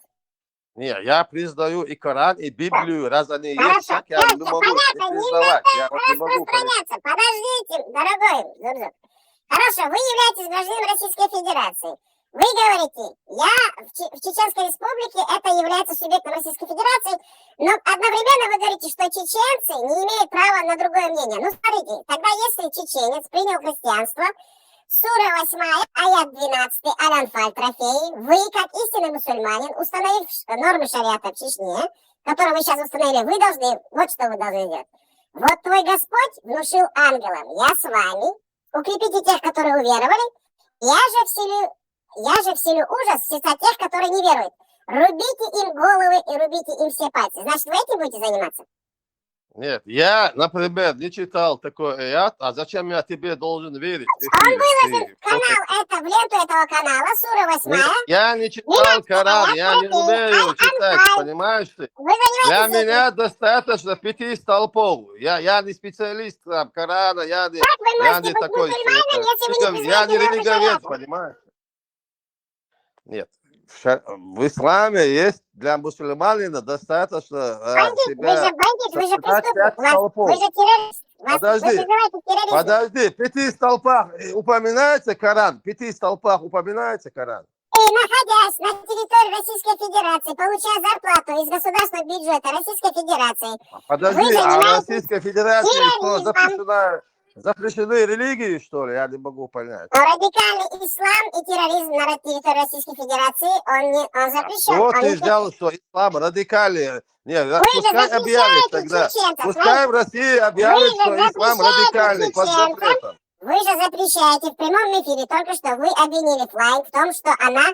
Speaker 3: Не, я признаю и Коран, и Библию, раз они есть,
Speaker 2: Хорошо,
Speaker 3: как я не могу не признавать. Я вот не могу.
Speaker 2: Подождите, дорогой Зубзуб. Хорошо, вы являетесь гражданином Российской Федерации. Вы говорите, я в Чеченской Республике, это является субъектом Российской Федерации, но одновременно вы говорите, что чеченцы не имеют права на другое мнение. Ну, смотрите, тогда если чеченец принял христианство, Сура 8, аят 12, Аль-Анфаль, трофей, вы, как истинный мусульманин, установив нормы шариата в Чечне, которые мы сейчас установили, вы должны, вот что вы должны делать. Вот твой Господь внушил ангелам, я с вами, укрепите тех, которые уверовали, я же вселю ужас в сердца тех, которые не веруют. Рубите им головы и рубите им все пальцы. Значит, вы этим будете заниматься?
Speaker 3: Нет, я, например, не читал такой аят, а зачем я тебе должен верить?
Speaker 2: Он выложил в ленту этого канала, Сура 8.
Speaker 3: Я не читал Коран, я не умею читать, понимаешь ты? Для меня достаточно 5 столпов. Я не специалист там, Корана, я не такой. Я не религовед, понимаешь? Нет. В исламе есть для мусульманина достаточно себя
Speaker 2: вы же преступник, вы же террорист.
Speaker 3: Подожди, в 5 столпах упоминается Коран? В 5 столпах упоминается Коран?
Speaker 2: И находясь на территории Российской Федерации, получая зарплату из государственного бюджета Российской Федерации.
Speaker 3: Подожди, а Российской Федерации что, запрещены религии, что ли? Я не могу понять.
Speaker 2: Радикальный ислам и терроризм на территории Российской Федерации, он запрещен.
Speaker 3: Вот ты взял, что ислам радикальный. Нет, пускай объявит тогда. Пускай в России объявит, что ислам радикальный под запретом.
Speaker 2: Вы же запрещаете в прямом эфире, только что вы обвинили Флайн в том, что она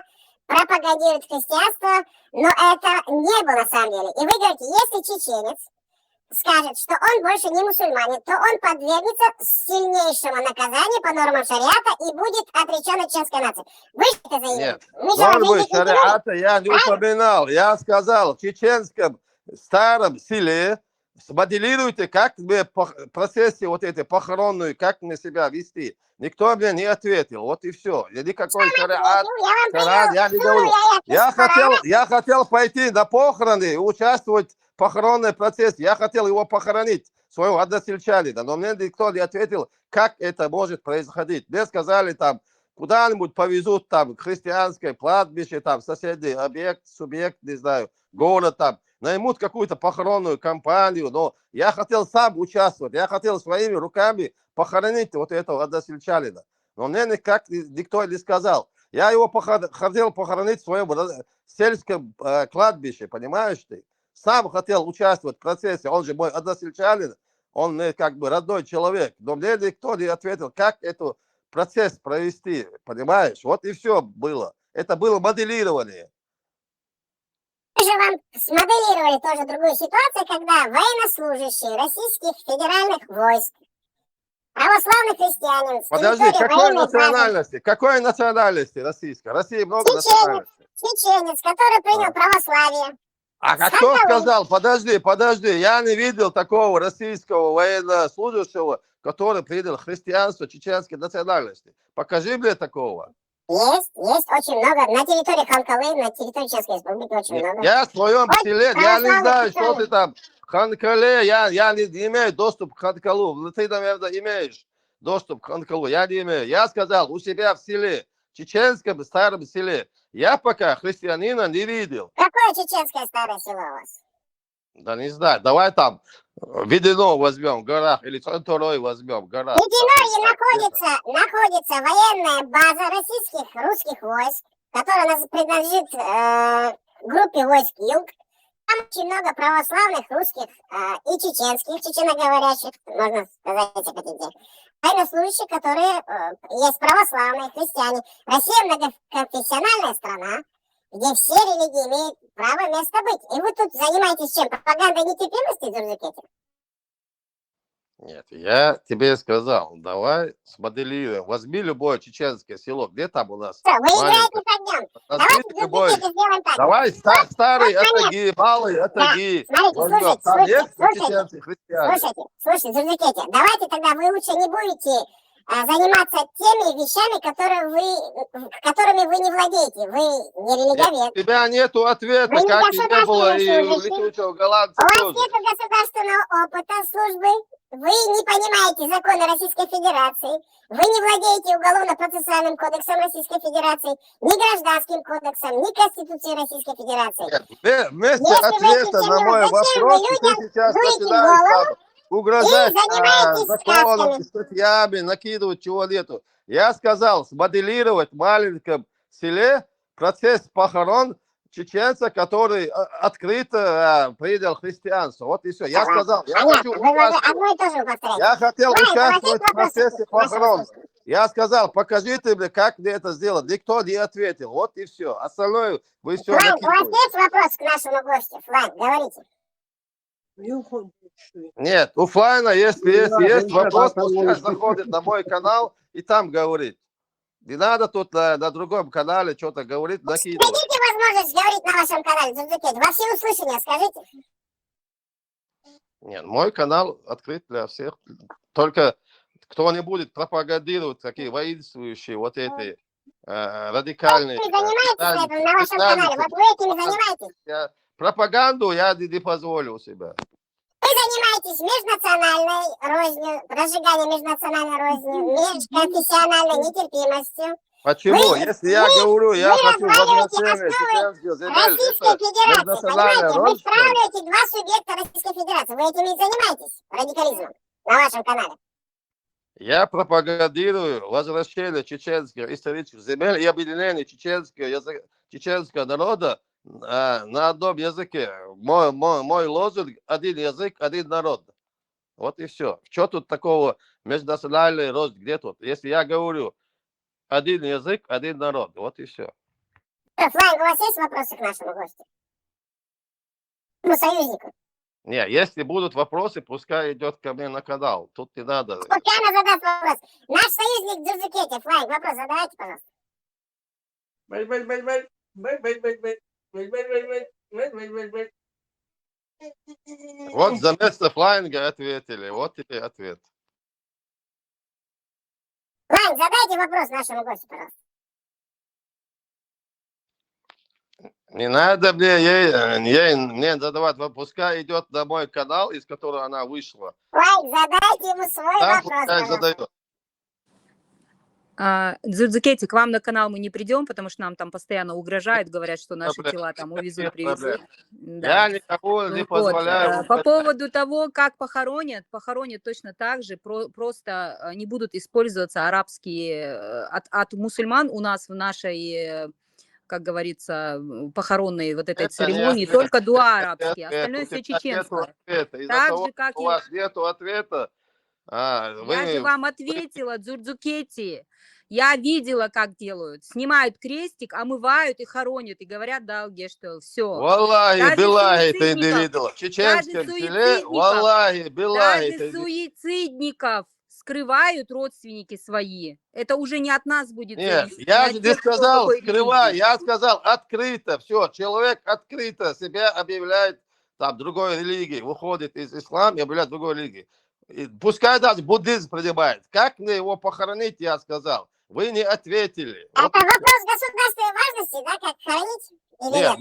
Speaker 2: пропагандирует христианство, но это не было на самом деле. И вы говорите, если чеченец скажет, что он больше не мусульманин, то он подвергнется сильнейшему наказанию по нормам шариата и будет отречен от чеченской нации. Вы же это заявили?
Speaker 3: Нет, нормы шариата я не упоминал. Я сказал, в чеченском старом селе смоделируйте, как мы в процессе вот этой похоронной, как мне себя вести. Никто мне не ответил. Вот и все. Я никакой шариат, Коран, я не говорю. Я хотел пойти на похороны, участвовать в похоронный процесс. Я хотел его похоронить, своего односельчанина. Но мне никто не ответил, как это может происходить. Мне сказали, там, куда-нибудь повезут, там, христианское кладбище, там, соседний объект, субъект, не знаю. город там, наймут какую-то похоронную компанию, но я хотел сам участвовать, я хотел своими руками похоронить вот этого односельчанина. Но мне никак никто не сказал. Я его хотел похоронить в своем сельском кладбище, понимаешь ты? Сам хотел участвовать в процессе, он же мой односельчанин, он мне как бы родной человек, но мне никто не ответил, как этот процесс провести, понимаешь? Вот и все было. Это было моделирование.
Speaker 2: Мы же вам смоделировали тоже другую ситуацию, когда военнослужащие российских федеральных войск, православный христианин,
Speaker 3: Подожди, какой национальности? Какой национальности российской? России много национальностей.
Speaker 2: Чеченец, который принял православие.
Speaker 3: А кто сказал? Подожди, я не видел такого российского военнослужащего, который принял христианство чеченской национальности. Покажи мне такого.
Speaker 2: Есть очень много. На территории Ханкалы, на территории Чеченской Республики очень много.
Speaker 3: Я в своем селе, я не знаю, что ты там в Ханкале, я не имею доступ к Ханкалу. Ты, наверное, имеешь доступ к Ханкалу, я не имею. Я сказал, у себя в селе, чеченском старом селе, я пока христианина не видел.
Speaker 2: Какое чеченское старое село у вас?
Speaker 3: Да не знаю, давай там Ведено возьмем в горах или Цанторой возьмем в горах.
Speaker 2: В Веденовье находится военная база российских русских войск, которая принадлежит группе войск Юг. Там очень много православных русских и чеченских, чеченоговорящих, можно сказать, военнослужащих, которые есть православные, христиане. Россия многоконфессиональная страна, где все религии имеют право место быть. И вы тут занимаетесь чем? Пропагандой нетерпимости, Дзурзукете?
Speaker 3: Нет, я тебе сказал, давай смоделируем. Возьми любое чеченское село, где там у нас?
Speaker 2: Что, вы играете с огнем? Давайте, Дзурзукете, сделаем так.
Speaker 3: Давай старый Атаги, малый Атаги.
Speaker 2: Смотрите, слушайте, Дзурзукете, давайте тогда вы лучше не будете заниматься теми вещами, которыми вы не владеете. Вы не религовед.
Speaker 3: У тебя нету ответа,
Speaker 2: вы
Speaker 3: как и не было и у летучего голландца.
Speaker 2: У вас нет государственного опыта службы. Вы не понимаете законы Российской Федерации. Вы не владеете уголовно-процессуальным кодексом Российской Федерации, ни гражданским кодексом, ни Конституцией Российской Федерации.
Speaker 3: Нет, вместо ответа на мой вопрос ты сейчас начинаешь угрожать законом, статьями, накидывать чего нету. Я сказал, смоделировать в маленьком селе процесс похорон чеченца, который открыто принял христианство. Вот и все. Я сказал, я хочу участвовать. Я хотел участвовать в процессе похорон. Я сказал, покажите мне, как мне это сделать. Никто не ответил. Вот и все. Остальное вы все накидываете.
Speaker 2: У вас есть вопрос к нашему гостю? Флайн, говорите.
Speaker 3: Нет, у Флайна, если есть вопрос, пускай заходит на мой канал и там говорит. Не надо тут на другом канале что-то говорить, накидывать.
Speaker 2: Дадите возможность говорить на вашем канале, Дзурзукете, во всеуслышание скажите.
Speaker 3: Нет, мой канал открыт для всех. Только кто не будет пропагандировать такие воинствующие, вот эти радикальные...
Speaker 2: Вы занимаетесь этим на вашем канале, вот вы этим занимаетесь.
Speaker 3: Пропаганду я не позволю себе.
Speaker 2: Вы занимаетесь межнациональной рознью, разжиганием межнациональной розни, межконфессиональной нетерпимостью.
Speaker 3: Почему? Если я говорю, я хочу возвращения чеченских земель,
Speaker 2: Российской Федерации, понимаете? Вы
Speaker 3: розни.
Speaker 2: сравниваете два субъекта Российской Федерации. Вы этим и занимаетесь, радикализмом, на вашем канале.
Speaker 3: Я пропагандирую возвращение чеченских исторических земель и объединение чеченского народа на одном языке. Мой лозунг – один язык, один народ. Вот и все. Что тут такого межнациональный рост? Где тут? Если я говорю один язык, один народ. Вот и все.
Speaker 2: Флайн, у вас есть вопросы к нашему гостю? Ну, союзнику.
Speaker 3: Не, если будут вопросы, пускай идет ко мне на канал. Тут не надо.
Speaker 2: Пускай она задаст вопрос. Наш союзник Дзурзукете, Флайн, вопрос задавайте, пожалуйста.
Speaker 3: Вот за место флайнга ответили. Вот тебе ответ.
Speaker 2: Флайн, задайте вопрос нашему гостю, пожалуйста.
Speaker 3: Не надо мне задавать вопрос. Пускай идет на мой канал, из которого она вышла.
Speaker 2: Флайн, задайте ему свой
Speaker 3: Там
Speaker 2: вопрос,
Speaker 3: пускай задает.
Speaker 4: Дзудзукети, к вам на канал мы не придем, потому что нам там постоянно угрожают, говорят, что наши тела там увезут, привезут. Да.
Speaker 3: Я никому не
Speaker 4: Вот.
Speaker 3: позволяю.
Speaker 4: По поводу того, как похоронят точно так же, просто не будут использоваться арабские, от мусульман у нас в нашей, как говорится, похоронной вот этой церемонии, только дуа арабские, остальное все чеченское. Так же, как
Speaker 3: у вас нету ответа.
Speaker 4: Я же вам ответила, Дзурдзукети. Я видела, как делают. Снимают крестик, омывают и хоронят, и говорят, да, Гештел, все.
Speaker 3: Валлахи, билахи, ты не видела. В чеченском селе, валлахи, билахи.
Speaker 4: Даже суицидников скрывают родственники свои. Это уже не от нас будет зависеть.
Speaker 3: Нет, я же не сказал скрывай, я сказал открыто. Все, человек открыто себя объявляет там другой религии, выходит из ислама и объявляет другой религии. И пускай даже буддизм принимает. Как мне его похоронить, я сказал. Вы не ответили.
Speaker 2: Это вопрос государственной важности, да, как хоронить?
Speaker 3: Нет,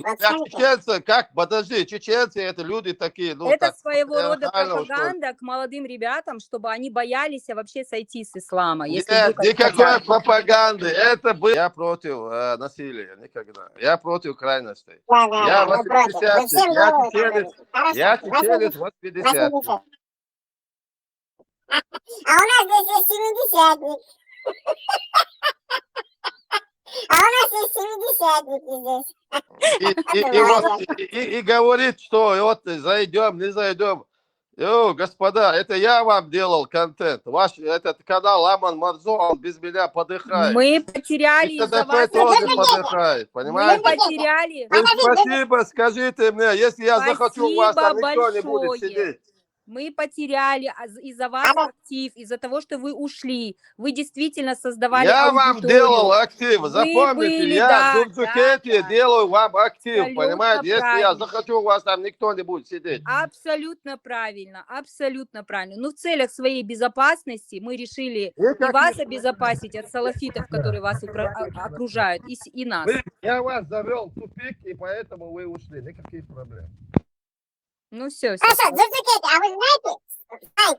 Speaker 3: чеченцы, как, подожди, чеченцы это люди такие, ну,
Speaker 4: это
Speaker 3: так,
Speaker 4: своего рода пропаганда к молодым ребятам, чтобы они боялись вообще сойти с ислама. Если
Speaker 3: нет, никакой пропаганды, это было. Я против насилия, никогда. Я против крайностей. Я 80, я чеченец 80.
Speaker 2: А у нас здесь есть 70-ник. А у нас есть 70-ники здесь.
Speaker 3: И говорит, что вот зайдем, не зайдем. Господа, это я вам делал контент. Ваш этот канал Ламан Марзо, он без меня подыхает.
Speaker 4: Мы потеряли из-за вас.
Speaker 3: Тоже подыхает, понимаете?
Speaker 4: Мы потеряли.
Speaker 3: Спасибо, скажите мне, если я захочу, у вас там никто не будет сидеть.
Speaker 4: Мы потеряли из-за вас актив, из-за того, что вы ушли. Вы действительно создавали
Speaker 3: Я вам делал актив, запомните,
Speaker 2: были,
Speaker 3: я в Дзурдзукете делаю вам актив,
Speaker 4: Абсолютно
Speaker 3: понимаете? Если
Speaker 4: правильно.
Speaker 3: я захочу, у вас там никто не будет сидеть.
Speaker 4: Абсолютно правильно, абсолютно правильно. Но в целях своей безопасности мы решили и вас обезопасить от салафитов, которые вас окружают, и нас.
Speaker 3: Я вас завел в тупик, и поэтому вы ушли. Никаких проблем.
Speaker 4: Ну все.
Speaker 2: Хорошо, Дзурдзукети, а вы знаете,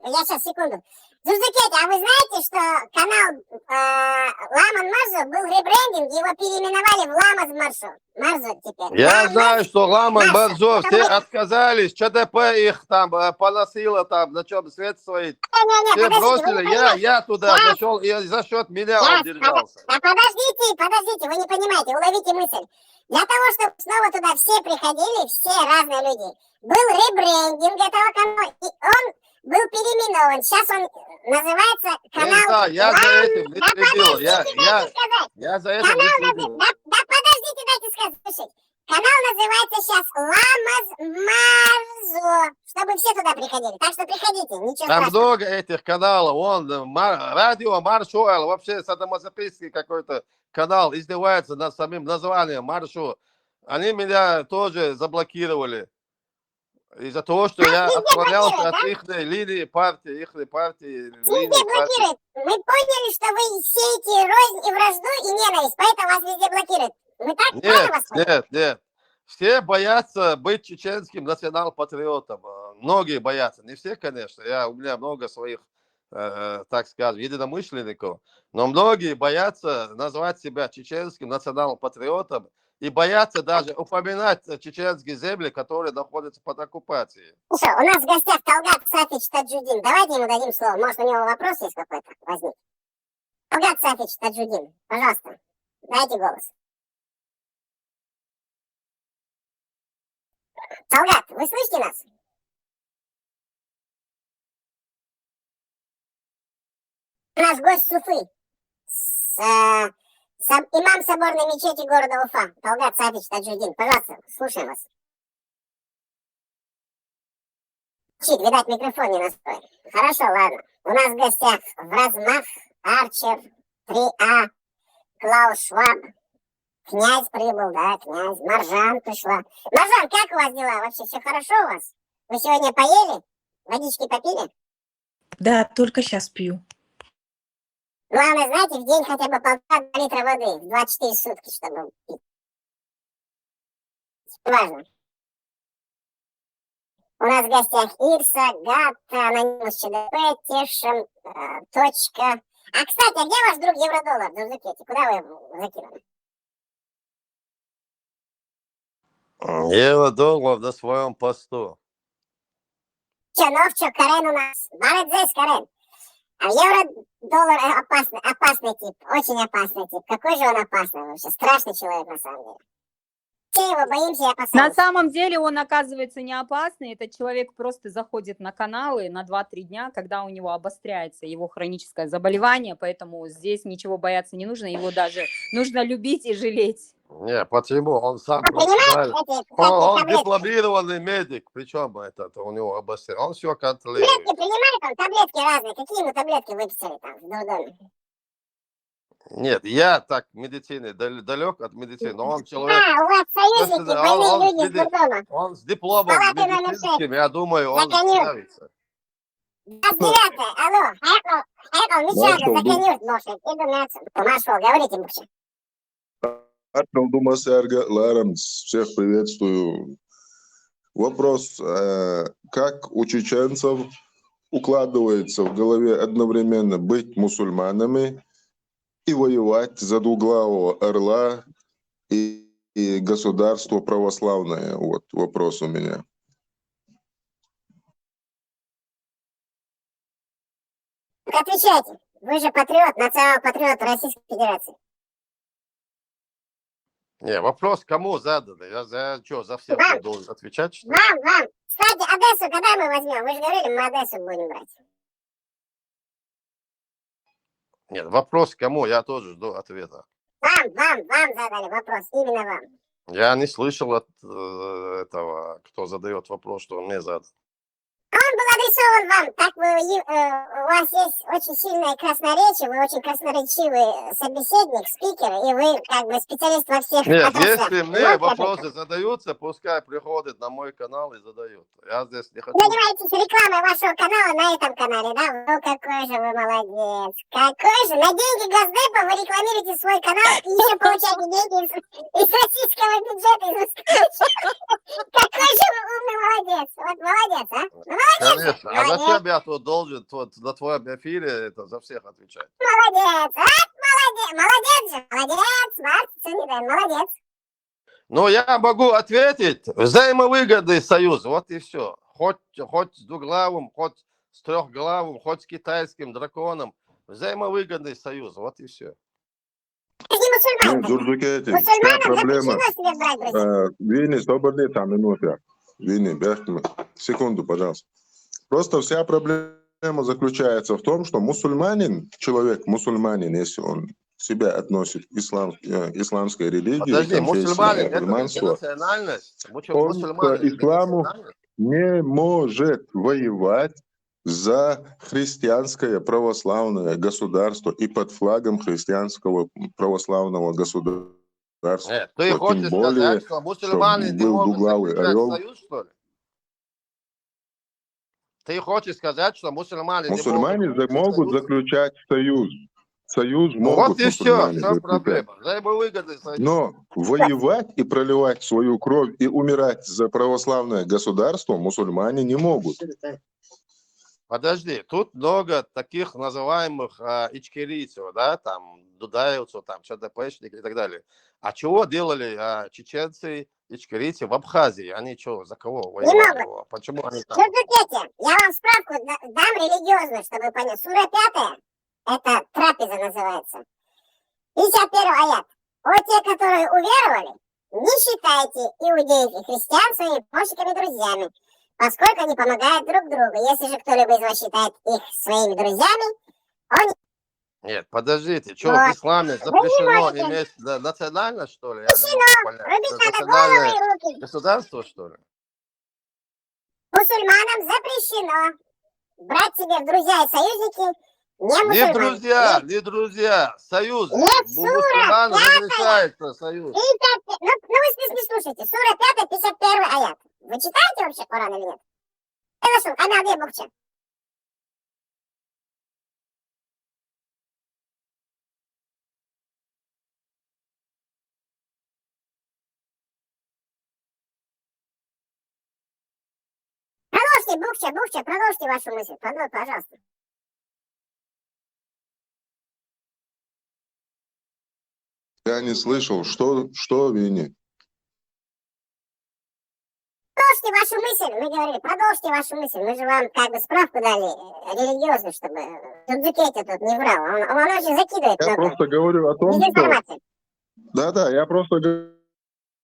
Speaker 2: я сейчас, секунду. Дзурдзукети, а вы знаете, что канал Ламан Марзо был ребрендинг, его переименовали в Ламаз Марзо. Марзо теперь.
Speaker 3: Я знаю, что Ламан Марзо все отказались, ЧДП их там поносило, там, на чем свет стоит. Все бросили, я туда зашел, и за счет меня он держался.
Speaker 2: Да подождите, вы не понимаете, уловите мысль. Для того, чтобы снова туда все приходили, все разные люди, был ребрендинг этого канала, и он был переименован. Сейчас он называется канал...
Speaker 3: Я за этим не следил. Я за этим не следил.
Speaker 2: Да подождите, дайте сказать. Канал называется сейчас Ламаз Марзо, чтобы все туда приходили. Так что приходите, ничего страшного.
Speaker 3: Там много этих каналов. Радио Маршуэл, вообще садомазохистский какой-то канал, издевается над самим названием Маршу. Они меня тоже заблокировали. Из-за того, что я отклонялся от их линии партии,
Speaker 2: Везде блокируют. Мы поняли, что вы сеете рознь и вражду, и ненависть, поэтому вас везде блокируют. Мы так правильно вас поняли?
Speaker 3: Нет. Все боятся быть чеченским национал-патриотом. Многие боятся. Не все, конечно. У меня много своих, так скажем, единомышленников. Но многие боятся назвать себя чеченским национал-патриотом и боятся даже упоминать чеченские земли, которые находятся под оккупацией.
Speaker 2: Слушай, у нас в гостях Талгат Сафич Таджудин. Давайте ему дадим слово. Может, у него вопрос есть какой-то возник. Талгат Сафич Таджудин, пожалуйста, дайте голос. Талгат, вы слышите нас? Наш гость Суфы. Имам соборной мечети города Уфа. Талгат Сафич Таджудин. Пожалуйста, слушаем вас. Видать, микрофон не настроен. Хорошо, ладно. У нас в гостях Вразмах, Арчер, 3А, Клаус Шваб. Князь прибыл, да, князь. Маржан пришла. Маржан, как у вас дела? Вообще все хорошо у вас? Вы сегодня поели? Водички попили?
Speaker 5: Да, только сейчас пью.
Speaker 2: Главное, знаете, в день хотя бы 1,5 литра воды. В 24 сутки, чтобы пить. Важно. У нас в гостях Ирса, Гатта, Анонимус ЧДП, Тешин, Точка. А, кстати, а где ваш друг Евродоллар в Дурдукете? Куда вы его закинули?
Speaker 3: Евро-доллар на своем посту.
Speaker 2: Чё, Карен у нас? Барет здесь, Карен. А евро-доллар опасный тип, очень опасный тип. Какой же он опасный вообще? Страшный человек на самом деле. Все его боимся и
Speaker 4: На
Speaker 2: опасаемся.
Speaker 4: самом деле он оказывается не опасный. Этот человек просто заходит на каналы на 2-3 дня, когда у него обостряется его хроническое заболевание, поэтому здесь ничего бояться не нужно, его даже нужно любить и жалеть.
Speaker 3: Не, почему? Он сам
Speaker 2: Принимает
Speaker 3: профессиональный.
Speaker 2: эти
Speaker 3: Он
Speaker 2: таблетки?
Speaker 3: дипломированный медик, причем это у него обострение. Он все контролирует.
Speaker 2: Таблетки принимает он? Таблетки разные. Какие ему таблетки выписали там в дурдоме?
Speaker 3: Нет, я так медицины далек от медицины, но он человек,
Speaker 2: А, у вас союзники, больные
Speaker 3: он
Speaker 2: люди из дурдома.
Speaker 3: он с дипломом
Speaker 2: Палаты номер
Speaker 3: медицинским, я думаю, он
Speaker 2: Законец.
Speaker 3: справится.
Speaker 2: 29-е, алло, Эпл, Мичада,
Speaker 6: Маршал,
Speaker 2: законют, может, иду мясо. Маршал, говорите, Букча.
Speaker 6: Маршал Думасерга, Ларамс, всех приветствую. Вопрос, как у чеченцев укладывается в голове одновременно быть мусульманами и воевать за двуглавого орла и государство православное? Вот вопрос у меня.
Speaker 2: Так отвечайте. Вы же патриот, национал-патриот Российской Федерации.
Speaker 3: Не, вопрос кому задан? Я что, за всех
Speaker 2: Вам.
Speaker 3: я должен отвечать, что ли?
Speaker 2: Вам. Кстати, Одессу когда мы возьмем? Вы же говорили, мы Одессу будем брать.
Speaker 3: Нет, вопрос кому, я тоже жду ответа.
Speaker 2: Вам задали вопрос, именно вам.
Speaker 3: Я не слышал от этого, кто задает вопрос, что он мне задан.
Speaker 2: Он был адресован вам. Так у вас есть очень сильное красноречие, вы очень красноречивый собеседник, спикер, и вы как бы специалист во всех
Speaker 3: Нет,
Speaker 2: отраслях.
Speaker 3: если мне
Speaker 2: Вот
Speaker 3: вопросы задаются, пускай приходят на мой канал и задают. Я здесь не хочу.
Speaker 2: занимаетесь рекламой вашего канала на этом канале, да? Ну какой же вы молодец. Какой же. На деньги Госдепа вы рекламируете свой канал и еще получаете деньги из российского бюджета. Какой же вы умный молодец. Вот молодец, а?
Speaker 3: Конечно. А
Speaker 2: Молодец.
Speaker 3: зачем я тут должен на твоем эфире это за всех отвечать?
Speaker 2: Молодец, молодец же, молодец, Марк, молодец.
Speaker 3: Ну, я могу ответить. Взаимовыгодный союз, вот и все. Хоть с двуглавым, хоть с трехглавым, хоть с китайским драконом. Взаимовыгодный союз, вот и все.
Speaker 2: Ты же не мусульман.
Speaker 6: Дурдукете, вся
Speaker 2: Мусульманам
Speaker 6: проблема...
Speaker 2: запрещено себе брать брать.
Speaker 6: Вини, соборни там минуту. Вини, секунду, пожалуйста. Просто вся проблема заключается в том, что мусульманин, человек мусульманин, если он себя относит к исламской религии,
Speaker 3: Подожди, мусульманин это
Speaker 6: мусульманство,
Speaker 3: национальность?
Speaker 6: он
Speaker 3: Мусульманин
Speaker 6: по
Speaker 3: это
Speaker 6: исламу
Speaker 3: национальность?
Speaker 6: не может воевать за христианское православное государство и под флагом христианского православного государства.
Speaker 3: Нет, ты
Speaker 6: Тем
Speaker 3: хочешь
Speaker 6: более,
Speaker 3: сказать, что мусульмане не
Speaker 6: был
Speaker 3: могут
Speaker 6: двуглавый
Speaker 3: заключать
Speaker 6: орел.
Speaker 3: союз, что ли? Ты хочешь сказать, что мусульмане
Speaker 6: Мусульмане
Speaker 3: не
Speaker 6: могут
Speaker 3: могут
Speaker 6: заключать союз. Союз
Speaker 3: Ну
Speaker 6: могут
Speaker 3: вот и все,
Speaker 6: мусульмане
Speaker 3: в чем
Speaker 6: заключать.
Speaker 3: проблема. Взаимовыгодный союз.
Speaker 6: Но воевать и проливать свою кровь и умирать за православное государство мусульмане не могут.
Speaker 3: Подожди, тут много таких называемых ичкерийцев, да, там, дудаевцев, там, ЧДПшники и так далее. А чего делали чеченцы, ичкерийцы в Абхазии? Они что, за кого воевали? Почему они там?
Speaker 2: Слушайте, я вам справку дам религиозную, чтобы вы поняли. Сура 5, это трапеза называется. 51 аят. О те, которые уверовали, не считайте иудеев и христиан своими помощниками и друзьями, поскольку они помогают друг другу. Если же кто-либо из вас считает их своими друзьями, он...
Speaker 3: Нет, подождите, что,
Speaker 2: Вот.
Speaker 3: в исламе
Speaker 2: Вы
Speaker 3: запрещено
Speaker 2: не можете.
Speaker 3: иметь национальность, что ли?
Speaker 2: Рубить надо головы и руки.
Speaker 3: Государство, что ли?
Speaker 2: Мусульманам запрещено брать себе в друзья и союзники не мусульман.
Speaker 3: Не друзья, союз.
Speaker 2: Нет,
Speaker 3: У мусульман разрешается союз.
Speaker 2: 55, ну вы не слушайте. Сура 5, 51 аят. Вы читаете вообще Коран или нет? Это что, канал где Букча? Продолжите, Букча, продолжите вашу мысль. Пожалуйста.
Speaker 6: Я не слышал, что Винни?
Speaker 2: Продолжите вашу мысль, мы говорили, продолжите вашу мысль. Мы же вам как бы справку дали религиозную, чтобы Дзудзукетти тут не врал. Он очень закидывает
Speaker 6: Я
Speaker 2: много
Speaker 6: просто говорю о том, что...
Speaker 2: дезинформации.
Speaker 6: Да, я просто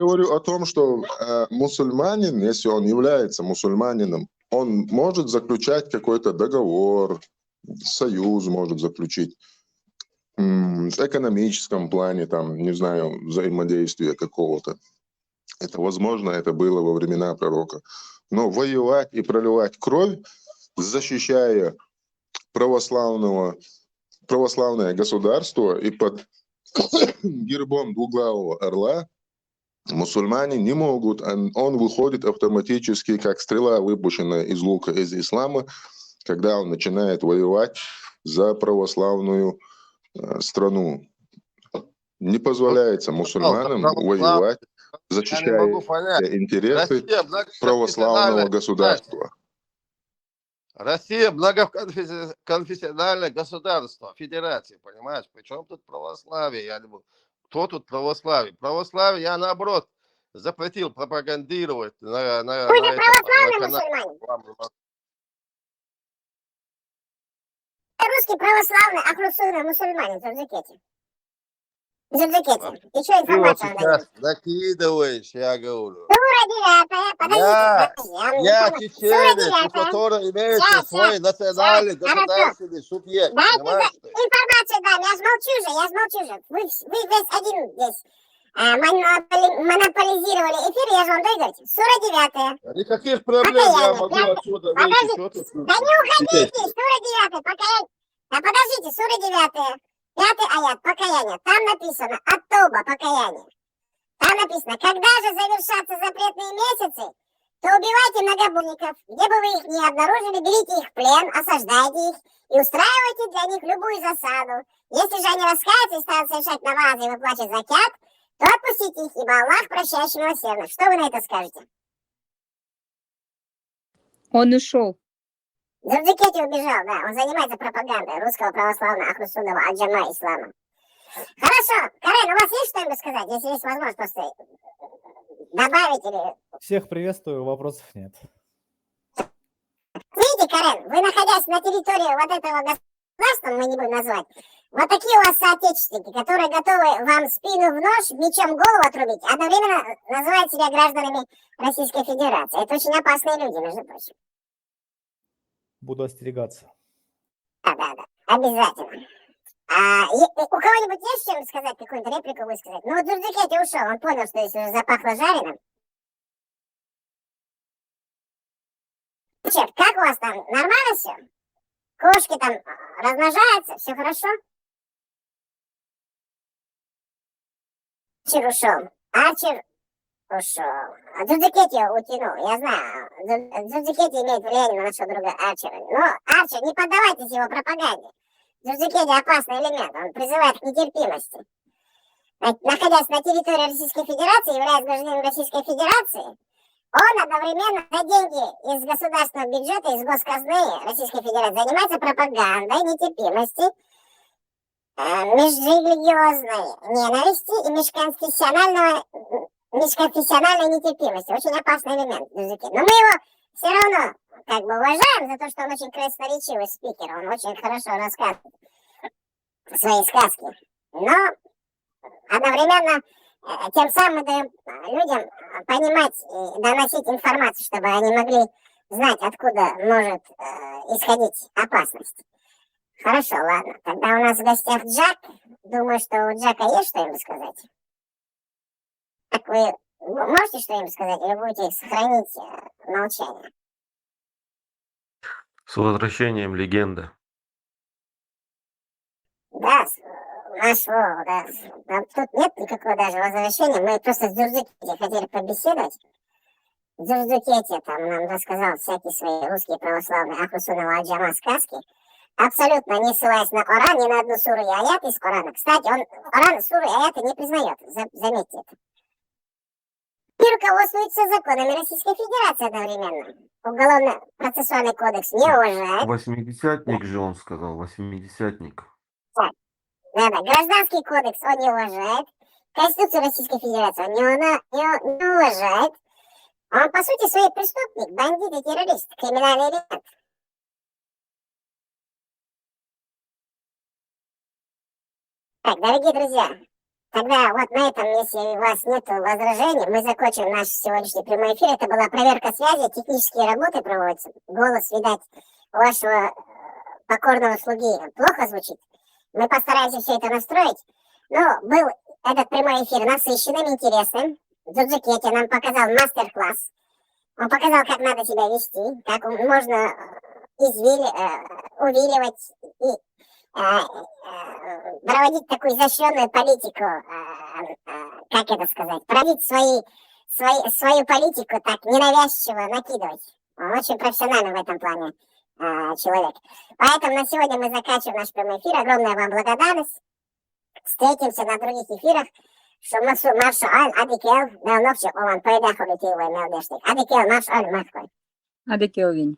Speaker 6: говорю о том, что мусульманин, если он является мусульманином, он может заключать какой-то договор, союз может заключить в экономическом плане, там, не знаю, взаимодействия какого-то. Это возможно, это было во времена пророка. Но воевать и проливать кровь, защищая православное государство и под гербом двуглавого орла, мусульмане не могут. Он выходит автоматически, как стрела, выпущенная из лука, из ислама, когда он начинает воевать за православную страну. Не позволяется мусульманам воевать, защищая интересы православного государства.
Speaker 3: Россия многоконфессиональное государство, федерация, понимаешь? Причем тут православие? Я думаю, кто тут православие? Православие я, наоборот, запретил пропагандировать на
Speaker 2: православный мусульманин. Русский православный Ахлусунна мусульманин Дзудзукетти. Дзудзукетти. Еще
Speaker 3: Ты вот
Speaker 2: информацию
Speaker 3: сейчас накидываешь, я говорю.
Speaker 2: Сура 9, подождите.
Speaker 3: Я чеченец, у которого имеется свой национальный государственный субъект.
Speaker 2: Дайте
Speaker 3: Понимаешь?
Speaker 2: информацию дам, я ж молчу же. Вы весь один здесь монополизировали эфир, я же вам даю говорить. Сура 9.
Speaker 3: Никаких проблем, я могу отсюда выйти. Что тут?
Speaker 2: Да не уходите, сура 9, покаяние. Да подождите, сура 9. 5 аят, покаяние. Там написано от-тоба, покаяние. Там написано, когда же завершатся запретные месяцы, то убивайте многобожников, где бы вы их ни обнаружили, берите их в плен, осаждайте их и устраивайте для них любую засаду. Если же они раскаются и станут совершать намазы и выплачивать закят, то отпустите их, ибо Аллах прощающий милосердный. Что вы на это скажете?
Speaker 4: Он ушел.
Speaker 2: Дзудзукетти убежал, да, он занимается пропагандой русского православного Ахлусунного аль-Джама ислама. Хорошо, Карен, у вас есть что-нибудь сказать, если есть возможность просто добавить или...
Speaker 7: Всех приветствую, вопросов нет.
Speaker 2: Видите, Карен, вы, находясь на территории вот этого государства, мы не будем называть, вот такие у вас соотечественники, которые готовы вам спину в нож, мечом голову отрубить, одновременно называют себя гражданами Российской Федерации. Это очень опасные люди, между прочим.
Speaker 7: Буду остерегаться.
Speaker 2: Да, обязательно. У кого-нибудь есть чем сказать, какую-нибудь реплику высказать? Ну, вот Дзудзукетти ушел, он понял, что здесь уже запахло жареным. Чек, как у вас там? Нормально все? Кошки там размножаются? Все хорошо? Арчер ушел. Арчер ушел. А Дзудзукетти утянул. Я знаю, Дзудзукетти имеет влияние на нашего друга Арчера. Но, Арчер, не поддавайтесь его пропаганде. Дзудзукетти опасный элемент, он призывает к нетерпимости. Находясь на территории Российской Федерации, являясь гражданином Российской Федерации, он одновременно за деньги из государственного бюджета, из госказны Российской Федерации занимается пропагандой нетерпимости, межрелигиозной ненависти и межконфессиональной нетерпимости. Очень опасный элемент Дзудзукетти. Но мы его все равно как бы уважаем за то, что он очень красноречивый спикер, он очень хорошо рассказывает свои сказки. Но одновременно тем самым мы даем людям понимать и доносить информацию, чтобы они могли знать, откуда может исходить опасность. Хорошо, ладно. Тогда у нас в гостях Джак. Думаю, что у Джака есть что-нибудь сказать. Так вы можете что-нибудь сказать или будете сохранить молчание?
Speaker 8: С возвращением легенда.
Speaker 2: Да, да. Тут нет никакого даже возвращения. Мы просто с Дзудзукетти хотели побеседовать. Дзудзукетти там нам рассказал всякие свои русские православные Ахлусунного аль-Джама сказки, абсолютно не ссылаясь на Коран, ни на одну суру и аят из Корана. Кстати, он Коран, суру и аяты не признает, заметьте это. И руководствуется законами Российской Федерации одновременно. Уголовно-процессуальный кодекс не уважает.
Speaker 8: Восьмидесятник же он сказал, восьмидесятник.
Speaker 2: Да, гражданский кодекс он не уважает. Конституцию Российской Федерации он не уважает. Он, по сути, своей преступник, бандит и террорист, криминальный элемент. Так, дорогие друзья, тогда вот на этом, если у вас нет возражений, мы закончим наш сегодняшний прямой эфир. Это была проверка связи, технические работы проводятся. Голос, видать, у вашего покорного слуги плохо звучит. Мы постараемся все это настроить. Но был этот прямой эфир насыщенным, интересным. Джуджикетти нам показал мастер-класс. Он показал, как надо себя вести, как можно увиливать и проводить такую изощренную политику, как это сказать, проводить свою политику так ненавязчиво накидывать. Он очень профессиональный в этом плане человек. Поэтому на сегодня мы заканчиваем наш прямой эфир. Огромная вам благодарность. Встретимся на других эфирах. Що маршаль Адикел давно все ован передахали ті мелдешник. Адикел маршаль Махкой.
Speaker 4: Адекелвин.